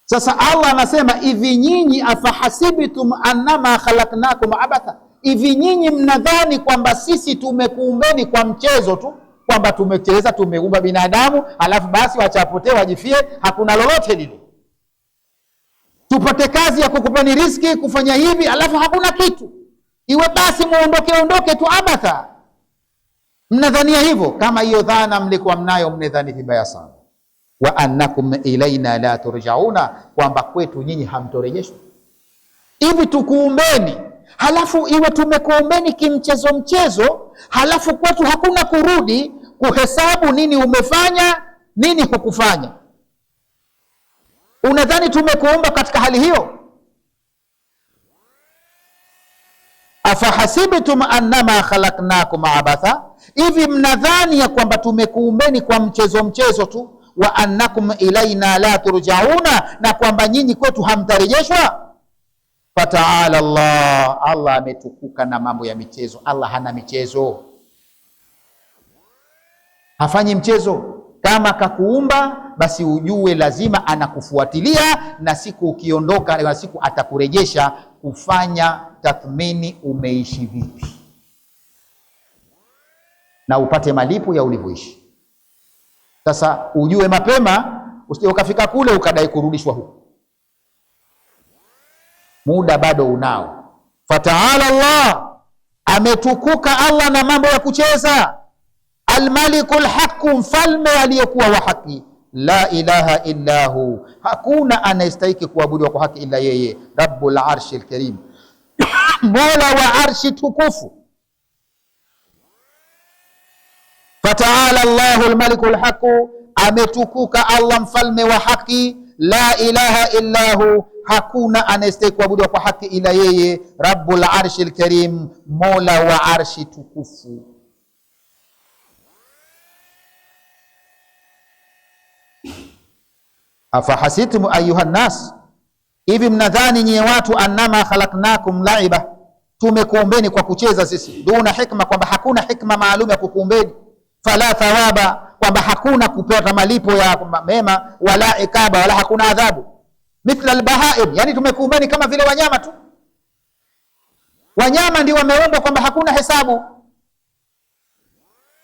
Sasa Allah anasema, hivi nyinyi afahasibtum annama khalaqnakum abatha, hivi nyinyi mnadhani kwamba sisi tumekuumbeni kwa mchezo tu, kwamba tumecheza, tumeumba binadamu alafu basi wachapotee wajifie, hakuna lolote lile. Tupate kazi ya kukupeni riziki, kufanya hivi, alafu hakuna kitu, iwe basi muondoke tu abatha. Mnadhania hivyo? Kama hiyo dhana mlikuwa mnayo, mnadhani vibaya sana. Wa annakum ilaina la turjauna, kwamba kwetu nyinyi hamtorejeshwa. Hivi tukuumbeni, halafu iwe tumekuumbeni kimchezo, halafu kwetu hakuna kurudi kuhesabu nini umefanya, nini hukufanya? Unadhani tumekuumba katika hali hiyo? Afahasibtum annama khalaqnakum abatha, hivi mnadhani ya kwamba tumekuumbeni kwa mchezo tu? Wa annakum ilaina la turjauna, na kwamba nyinyi kwetu hamtarejeshwa. Fataala Allah, Allah ametukuka na mambo ya michezo. Allah hana michezo, hafanyi mchezo. Kama kakuumba, basi ujue lazima anakufuatilia, na siku ukiondoka, na siku atakurejesha kufanya tathmini, umeishi vipi, na upate malipo ya ulivyoishi. Sasa ujue mapema, usije ukafika kule ukadai kurudishwa huko. Muda bado unao. Fataala Allah, ametukuka Allah na mambo ya kucheza. Almalikul haqq, mfalme aliyekuwa wa haki. La ilaha illa hu, hakuna anayestahili kuabudiwa kwa haki ila yeye. Rabbul arshil karim, mola wa arshi tukufu. Fataala Allahu almalikul haqq, ametukuka Allah mfalme wa haki. La ilaha illa hu, hakuna anayestahili kuabudiwa kwa haki ila yeye. Rabbul arshil karim, mola wa arshi tukufu. Afahasitum ayuha nas, hivi mnadhani nyie watu, annama khalaqnakum laiba, tumekuumbeni kwa kucheza sisi, duna hikma, kwamba hakuna hikma maalum ya kukuumbeni, fala thawaba, kwamba hakuna kupata malipo ya mema, wala ikaba, wala hakuna adhabu, mithla albahaim, yani tumekuumbeni kama vile wanyama tu. Wanyama ndio wameumbwa kwamba hakuna hesabu,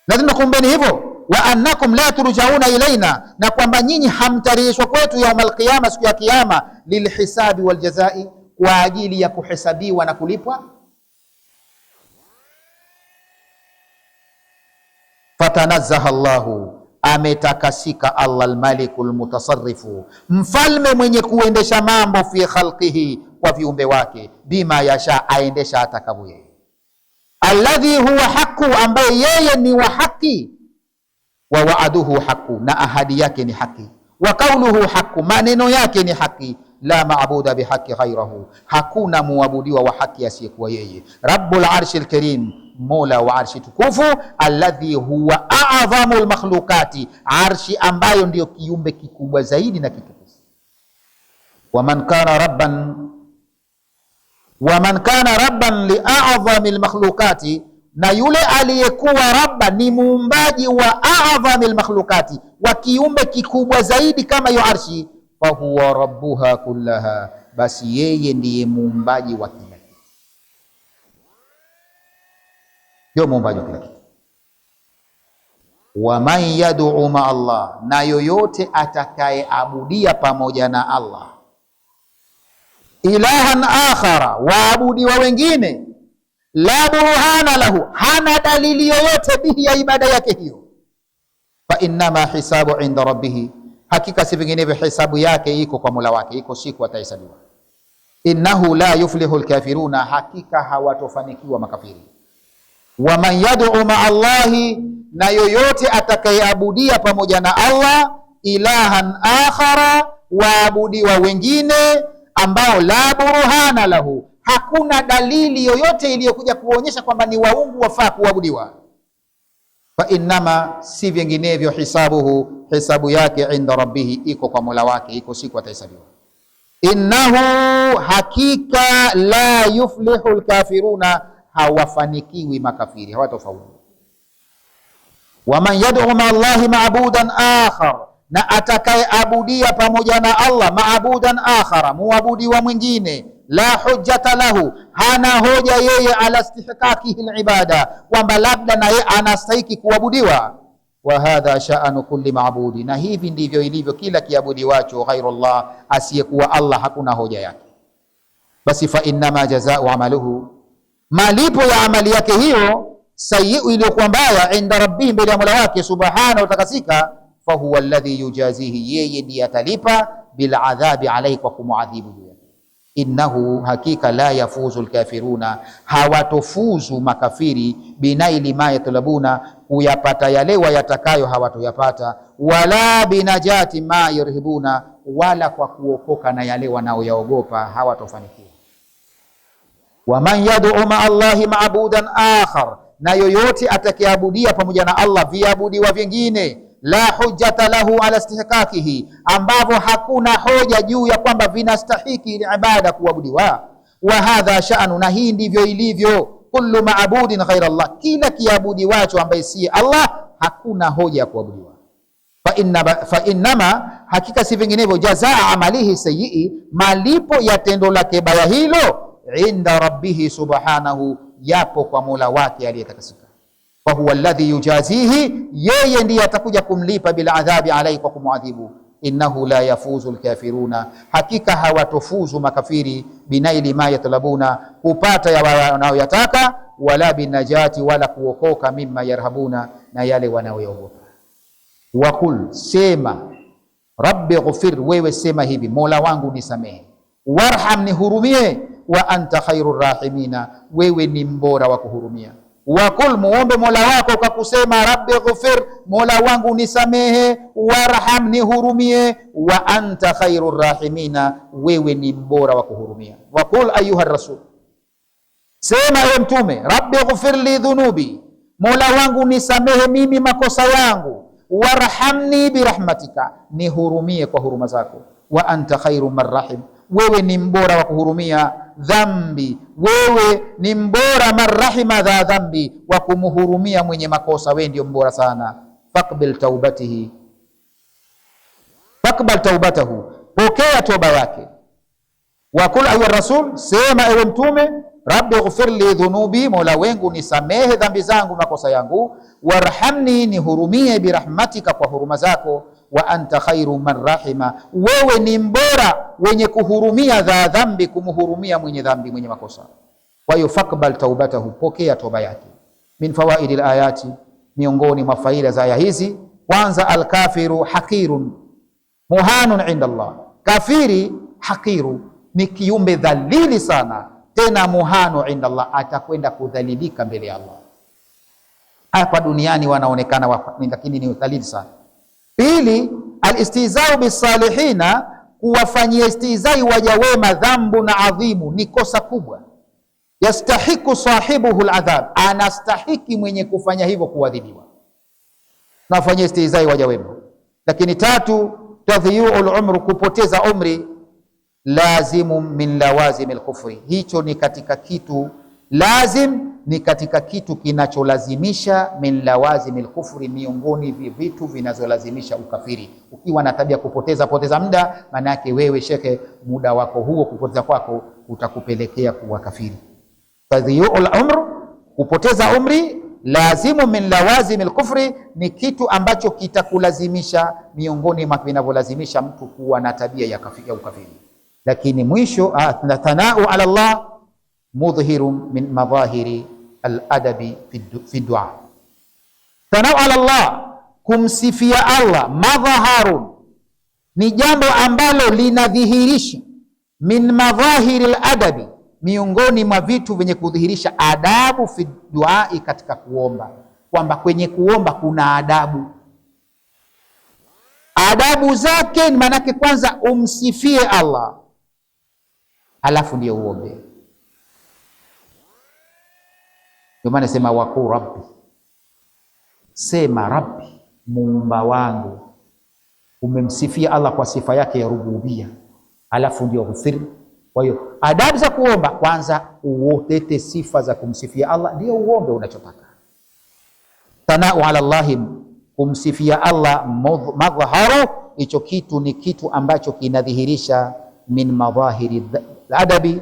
lazima kuumbeni hivyo. Wa annakum la turjauna ilaina, na kwamba nyinyi hamtarejeshwa kwetu yaumul qiyama, siku ya kiyama, lilhisabi wal jazai, kwa ajili ya kuhesabiwa na kulipwa. Fatanazzaha Allahu ametakasika Allah almalikul mutasarrifu, mfalme mwenye kuendesha mambo, fi khalqihi, kwa viumbe wake, bima yasha, aendesha atakavyo yeye, alladhi huwa haqu, ambaye yeye ni wa haki, wa waaduhu haqu, na ahadi yake ni haki, wa qawluhu haqu, maneno yake ni haki, la maabuda bihaqi ghairahu, hakuna muabudiwa wa haki asiyekuwa yeye, rabbul arshil karim, mola wa arshi tukufu, alladhi huwa a'dhamul makhluqati, arshi ambayo ndiyo kiumbe kikubwa zaidi na kitukufu. Waman kana rabban li a'dhamil makhluqati, na yule aliyekuwa rabba ni muumbaji wa a'dhamil makhluqati, wa kiumbe kikubwa zaidi kama hiyo arshi, fa huwa rabbuha kullaha, basi yeye ndiye muumbaji wa kila kitu, ndio muumbaji wa kila kitu. Wa man yad'u ma Allah, na yoyote atakayeabudia pamoja na Allah, ilahan akhara, waabudiwa wengine, la burhana lahu, hana dalili yoyote bihi, ya ibada yake hiyo, fa innama hisabu inda rabbih, hakika si vinginevyo hisabu yake iko kwa Mola wake, iko siku atahesabiwa. Innahu la yuflihu alkafiruna, hakika hawatofanikiwa makafiri. Wa man yad'u ma Allahi, na yoyote atakayeabudia pamoja na Allah, ilahan akhara, waabudiwa wengine ambao la burhana lahu, hakuna dalili yoyote iliyokuja kuonyesha kwamba ni waungu wafaa kuabudiwa, fa innama, si vinginevyo, hisabuhu, hisabu yake, inda rabbihi, iko kwa Mola wake, iko siku atahesabiwa. Innahu, hakika, la yuflihu alkafiruna, hawafanikiwi makafiri, hawatofaulu. Waman yad'u ma Allahi ma'budan akhar, na atakayeabudia pamoja na Allah, ma'budan akhara, muabudiwa mwingine, la hujjata lahu, hana hoja yeye, ala istihqaqihi alibada, kwamba labda na yeye anastahili kuabudiwa. Wa hadha sha'anu kulli ma'budi, na hivi ndivyo ilivyo kila kiabudiwacho ghairullah, asiyekuwa Allah, hakuna hoja yake. Basi fa innama jazaa'u amaluhu, malipo ya amali yake hiyo, sayyi'u, iliyokuwa mbaya, inda rabbihi, mbele ya Mola wake subhanahu wa takasika, fa huwa alladhi yujazihi, yeye ndiye atalipa, bil adhabi alayhi, kwa kumuadhibu juu. Innahu, hakika, la yafuzu alkafiruna, hawatofuzu makafiri, binaili ma yatlabuna, kuyapata yale wayatakayo hawatoyapata, wala binajati ma yarhibuna, wala kwa kuokoka na yale wanaoyaogopa hawatofanikiwa. Waman yad'u ma Allahi ma'budan akhar, na yoyote atakayeabudia pamoja na Allah viabudiwa vingine, la hujjata lahu ala istihqaqihi, ambavyo hakuna hoja juu ya kwamba vinastahiki ibada kuabudiwa. Wa hadha sha'nu, na hii ndivyo ilivyo, kullu ma'budin ghaira Allah, kila kiabudiwacho ambaye si Allah, hakuna hoja ya kuabudiwa. Fa innama, hakika si vinginevyo, jazaa amalihi sayyi, malipo ya tendo lake baya hilo, inda rabbihi subhanahu, yapo kwa Mola wake aliyetakasika. Fa huwa alladhi yujazihi, yeye ndiye atakuja kumlipa, bila adhabi alayhi, kwa kumuadhibu. Innahu la yafuzu alkafiruna, hakika hawatofuzu makafiri, binaili ma yatlabuna, kupata ya wanayoyataka, wala binajati, wala kuokoka, mimma yarhabuna, na yale wanayoyaogopa. Wakul, sema, rabbi ghfir, wewe sema hivi, Mola wangu nisamehe, warham, nihurumie, wa anta khairur rahimina, wewe ni mbora wa kuhurumia. Wakul, muombe Mola wako kwa kusema rabbi ghfir, Mola wangu nisamehe, warham, nihurumie, wa anta khairur rahimina, wewe ni mbora wa kuhurumia. Wakul ayuha rasul, sema ewe mtume, rabbi ghfir li dhunubi, Mola wangu nisamehe mimi makosa yangu, warhamni birahmatika, nihurumie kwa huruma zako, wa anta khairu marrahim, wewe ni mbora wa kuhurumia dhambi, wewe ni mbora, marrahima dha dhambi, wa kumuhurumia mwenye makosa, wewe ndio mbora sana. Faqbil taubatihi, faqbal taubatahu, pokea toba yake. Wa kul ayuha rasul, sema ewe mtume, rabbi ghfir li dhunubi, Mola wangu nisamehe dhambi zangu, makosa yangu, warhamni, nihurumie, birahmatika, kwa huruma zako, wa anta khairu man rahima, wewe ni mbora wenye kuhurumia dha dhambi, kumuhurumia mwenye dhambi, mwenye makosa. Kwa hiyo faqbal taubatahu, pokea toba yake. Min fawaidil ayati, miongoni mwa faida za aya hizi, Kwanza, alkafiru haqirun muhanun inda Allah. Kafiri haqiru ni kiumbe dhalili sana, tena muhanu inda Allah, atakwenda kudhalilika mbele ya Allah. Hapa duniani wanaonekana lakini ni dhalili sana. Pili, alistihzau bisalihina, kuwafanyia istihzai waja wema, dhambun adhimu, ni kosa kubwa. Yastahiku sahibuhu aladhab, anastahiki mwenye kufanya hivyo kuadhibiwa. Nafanyia istihzai waja wema. Lakini tatu, tadhiyuul umru, kupoteza umri, lazimu min lawazim alkufri, hicho ni katika kitu lazim, ni katika kitu kinacholazimisha, min lawazim alkufri, miongoni vitu vinazolazimisha ukafiri. Ukiwa na tabia kupoteza muda, maana yake wewe shekhe, muda wako huo kupoteza kwako utakupelekea kuwa kafiri. Tadhiyuul umr, kupoteza umri, lazimu min lawazim alkufri, ni kitu ambacho kitakulazimisha, miongoni mwa vinavyolazimisha mtu kuwa na tabia ya ukafiri. Lakini mwisho, thanau ala Allah mudhhirun min madhahiri aladabi fi dua. Thanau ala Allah, kumsifia Allah, madhaharun, ni jambo ambalo linadhihirisha, min madhahiri aladabi, miongoni mwa vitu vyenye kudhihirisha adabu, fi duai, katika kuomba, kwamba kwenye kuomba kuna adabu. Adabu zake ni maanake kwanza umsifie Allah, halafu ndio uombe. Ndio maana sema waqul rabbi, sema rabbi, muumba wangu. Umemsifia Allah kwa sifa yake ya rububia, halafu ndio ghufir. Kwa hiyo adabu za kuomba, kwanza uotete sifa za kumsifia Allah, ndio uombe unachotaka. Thanau ala Allahi, kumsifia Allah, madhharu, hicho kitu ni kitu ambacho kinadhihirisha min madhahiri adabi,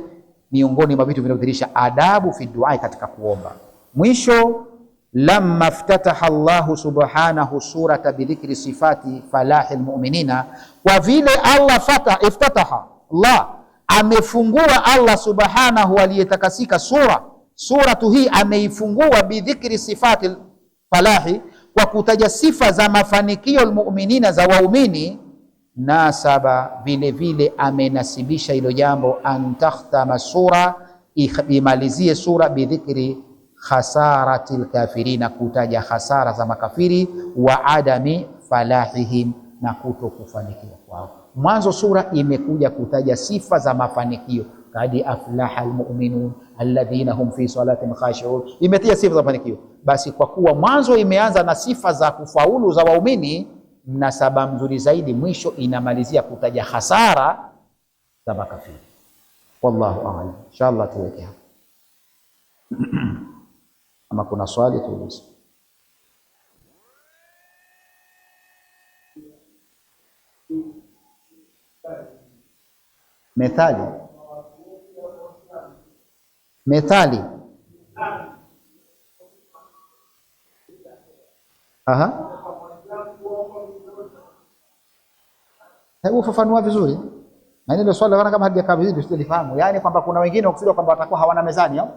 miongoni mwa vitu vinavyodhihirisha adabu fi duai, katika kuomba. Mwisho, lamma iftataha Allahu subhanahu surata bidhikri sifati falahi almu'minina, kwa vile Allah iftataha Allah, amefungua Allah subhanahu aliyetakasika suratu hii ameifungua bidhikri sifati falahi, kwa kutaja sifa za mafanikio almu'minina, za waumini. Nasaba, vile vile amenasibisha hilo jambo, antakhtama sura, imalizie sura, bidhikri khasaratil kafirina, kutaja hasara za makafiri, wa adami falahihim, na kuto kufanikiwa kwao. Mwanzo sura imekuja kutaja sifa za mafanikio, kadi aflaha almu'minun alladhina hum fi salatin khashi'un, imetaja sifa za mafanikio. Basi kwa kuwa mwanzo imeanza na sifa za kufaulu za waumini, mnasaba mzuri zaidi mwisho inamalizia kutaja hasara za makafiri. Wallahu a'lam. Inshallah tuweke hapo. Ama kuna swali tuulize. Methali. Aha. Hebu fafanua vizuri. Na hilo swali naona kama hadijakaa vizuri tusifahamu. Yaani kwamba kuna wengine wakusudia kwamba watakuwa hawana mezani au?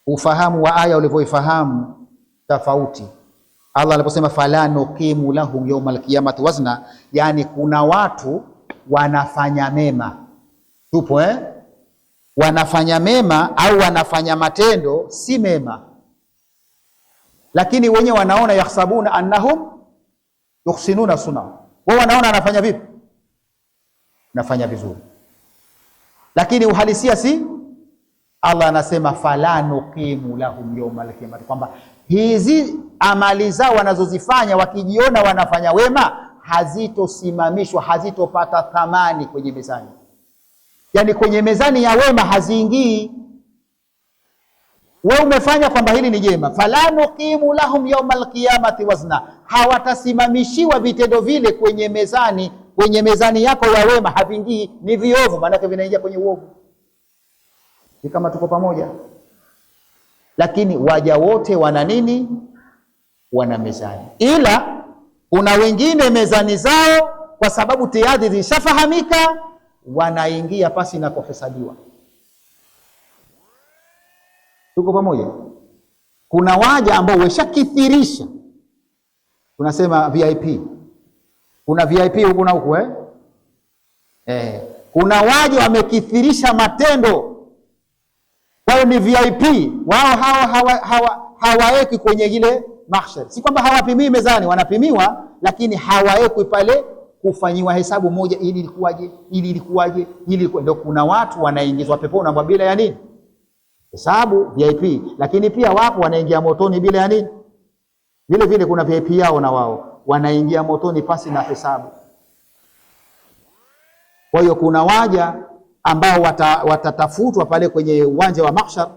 Ufahamu wa aya ulivyoifahamu tofauti. Allah aliposema fala nuqimu lahum yawmal qiyamati wazna, yani kuna watu wanafanya mema. Tupo wanafanya mema au wanafanya matendo si mema, lakini wenyewe wanaona yahsabuna annahum yuhsinuna sunna. Wao wanaona anafanya vipi? Nafanya vizuri. Lakini uhalisia si. Allah anasema fala nuqimu lahum yawmal qiyamati, kwamba hizi amali zao wanazozifanya wakijiona wanafanya wema hazitosimamishwa, hazitopata thamani kwenye mezani. Yani kwenye mezani ya wema haziingii. Wewe umefanya kwamba hili ni jema, fala nuqimu lahum yawmal qiyamati wazna, hawatasimamishiwa vitendo vile kwenye mezani. Kwenye mezani yako ya wema havingii, ni viovu, maana yake vinaingia kwenye uovu. Ni kama tuko pamoja. Lakini waja wote wana nini? Wana mezani. Ila kuna wengine mezani zao kwa sababu tayari zishafahamika, wanaingia pasi na kuhesabiwa. Tuko pamoja? Kuna waja ambao weshakithirisha, tunasema VIP. Kuna VIP huku na huku kuna waja wamekithirisha matendo, kwa hiyo ni VIP. Wao hawaweki kwenye ile mahshar. Si kwamba hawapimii mezani, wanapimiwa, lakini hawawekwi pale kufanyiwa hesabu moja, ili ilikuwaje. Ndio kuna watu wanaingizwa peponi na bila ya nini? Hesabu, VIP. Lakini pia wapo wanaingia motoni bila ya nini? Vile vile kuna VIP yao, na wao wanaingia motoni pasi na hesabu. Kwa hiyo kuna waja ambao watatafutwa pale kwenye uwanja wa mahshar,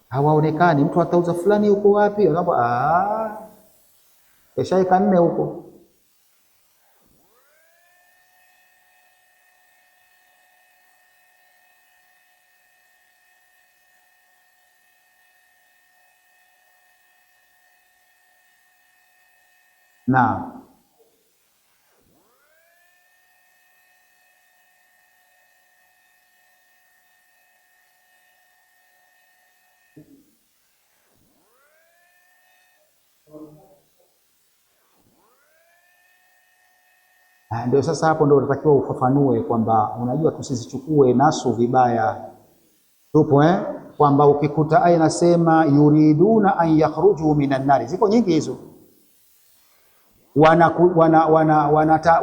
hawaonekani. Mtu atauza fulani uko wapi? Anaomba keshaika 4 huko. Na ndio sasa hapo ndio unatakiwa ufafanue kwamba unajua, tusizichukue nasu vibaya. Tupo kwamba ukikuta aya nasema yuriduna an yakhruju minan nari, ziko nyingi hizo.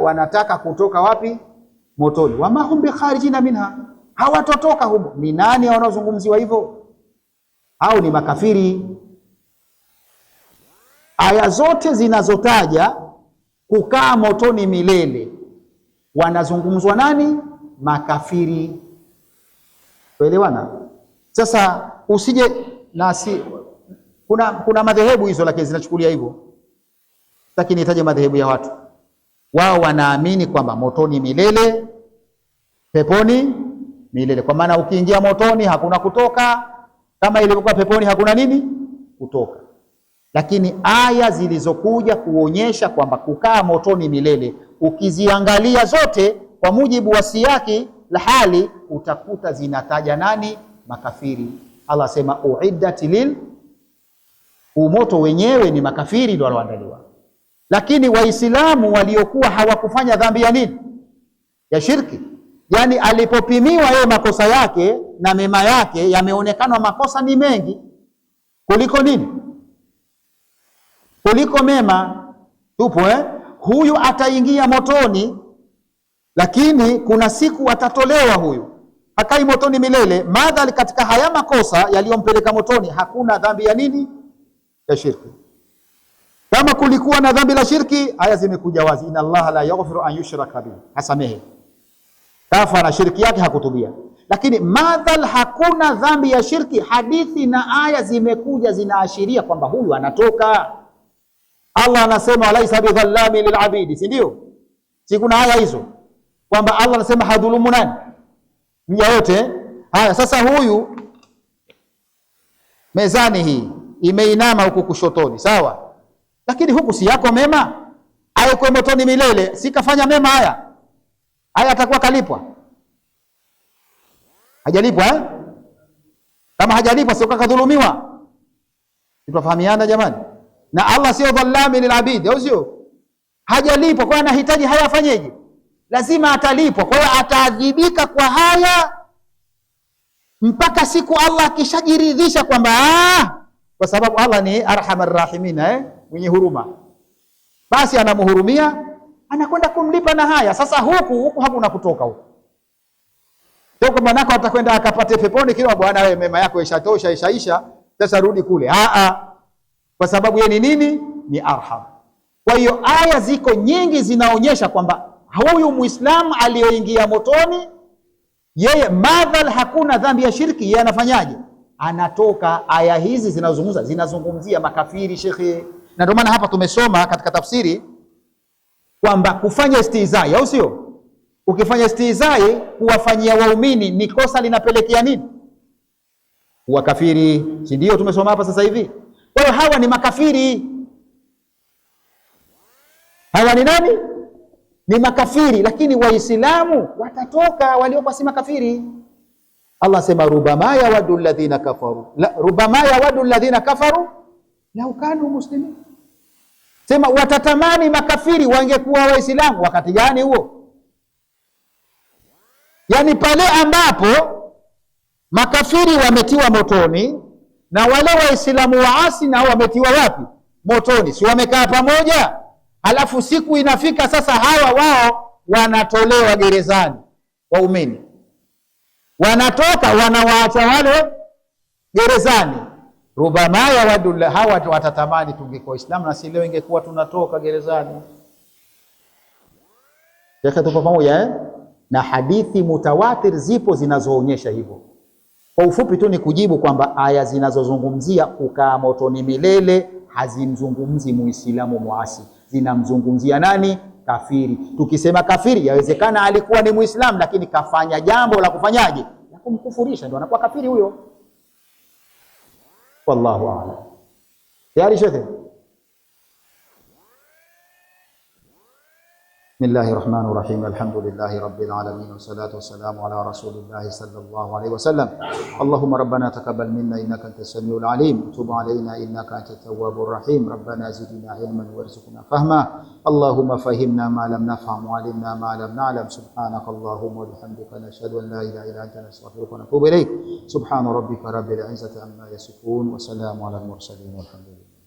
Wanataka kutoka wapi? Motoni. Wama hum bikharijina minha, hawatotoka humo. Ni nani wanaozungumziwa hivyo? Au ni makafiri? Aya zote zinazotaja kukaa motoni milele, wanazungumzwa nani? Makafiri. Tuelewana? Sasa usije nasi, kuna madhehebu hizo, lakini zinachukulia hivyo. Lakini nitaje madhehebu ya watu. Wao wanaamini kwamba motoni milele, peponi milele. Kwa maana ukiingia motoni hakuna kutoka, kama ilivyokuwa peponi hakuna nini? Kutoka. Lakini aya zilizokuja kuonyesha kwamba kukaa motoni milele, ukiziangalia zote kwa mujibu wa siyaki la hali, utakuta zinataja nani? Makafiri. Allah asema uiddat lil, umoto wenyewe ni makafiri ndio walioandaliwa. Lakini Waislamu waliokuwa hawakufanya dhambi ya nini? Ya shirki. Yani alipopimiwa yeye makosa yake na mema yake, yameonekana makosa ni mengi kuliko nini? Kuliko mema. Tupo huyu ataingia motoni, lakini kuna siku atatolewa huyu. Hakai motoni milele. Madhali katika haya makosa yaliyompeleka motoni hakuna dhambi ya nini? Ya shirki. Kama kulikuwa na dhambi la shirki, aya zimekuja wazi, inna Allaha la yaghfiru an yushraka bihi, hasamehe. Kafa na shirki yake hakutubia. Lakini madhal hakuna dhambi ya shirki, hadithi na aya zimekuja zinaashiria kwamba huyu anatoka. Allah anasema walaisa bidhallami lilabidi, si ndio? Si kuna aya hizo kwamba Allah anasema hadhulumu nani? Mja yote. Haya, sasa huyu mezani hii imeinama huku kushotoni, sawa? Lakini huku si yako mema, aye kwa motoni milele, sikafanya mema haya atakuwa kalipwa? Hajalipwa Kama hajalipwa sio kadhulumiwa. Tutafahamiana jamani? Na Allah sio dhallami lilabid, au sio? Hajalipwa, kwa anahitaji haya afanyeje? Lazima atalipwa. Kwa hiyo ataadhibika kwa haya mpaka siku Allah akishajiridhisha kwamba kwa sababu Allah ni arhamar rahimin, mwenye huruma, basi anamhurumia, anakwenda kumlipa na haya. Sasa huku hakuna kutoka huku. Toka manako atakwenda akapate peponi kile, bwana wewe mema yako ishatosha, ishaisha, sasa rudi kule. Kwa sababu yeye ni nini? Ni arham. Kwa hiyo aya ziko nyingi zinaonyesha kwamba huyu Muislamu aliyoingia motoni, yeye madhal hakuna dhambi ya shirki, yeye anafanyaje? Anatoka. Aya hizi zinazungumzia makafiri, shekhe. Na ndio maana hapa tumesoma katika tafsiri kwamba kufanya istihzai, au sio? Ukifanya istihzai kuwafanyia waumini ni kosa, linapelekea nini? Kuwa kafiri, si ndio? Tumesoma hapa sasa hivi. Kwa hiyo hawa ni makafiri. Hawa ni nani? Ni makafiri. Lakini Waislamu watatoka waliokuwa si makafiri. Allah sema rubama yawaddu alladhina kafaru, rubama yawaddu alladhina kafaru lau kanu muslimin. Sema watatamani makafiri wangekuwa Waislamu. Wakati gani huo? Yani pale ambapo makafiri wametiwa motoni na wale Waislamu waasi nao wametiwa wapi? Motoni. Si wamekaa pamoja? Alafu siku inafika sasa hawa wao wanatolewa gerezani, waumini wanatoka, wanawaacha wale gerezani. Rubama yawaddu, hawa watatamani tungekuwa Waislamu na si leo ingekuwa tunatoka gerezani. Yaka tupo pamoja na hadithi mutawatir zipo zinazoonyesha hivyo. Kwa ufupi tu ni kujibu kwamba aya zinazozungumzia kukaa motoni milele hazimzungumzi Muislamu muasi, zinamzungumzia nani? Kafiri. Tukisema kafiri, yawezekana alikuwa ni Muislamu lakini kafanya jambo la kufanyaje? La kumkufurisha, ndio anakuwa kafiri huyo. Wallahu a'lam. Tayari shekhe? Bismillahir Rahmanir Rahim. Alhamdulillahi Rabbil Alamin wassalatu wassalamu ala Rasulillahi sallallahu alayhi wasallam. Allahumma rabbana taqabbal minna innaka antas samiul alim, tub alayna innaka antat tawwabur rahim. Rabbana zidna ilman warzuqna fahma. Allahumma fahimna ma lam nafham wa alimna ma lam na'lam. Subhanaka Allahumma wa bihamdika nashhadu an la ilaha illa anta nastaghfiruka wa natubu ilayk. Subhana rabbika rabbil izzati amma yasifun wa salamun alal mursalin walhamdulillah.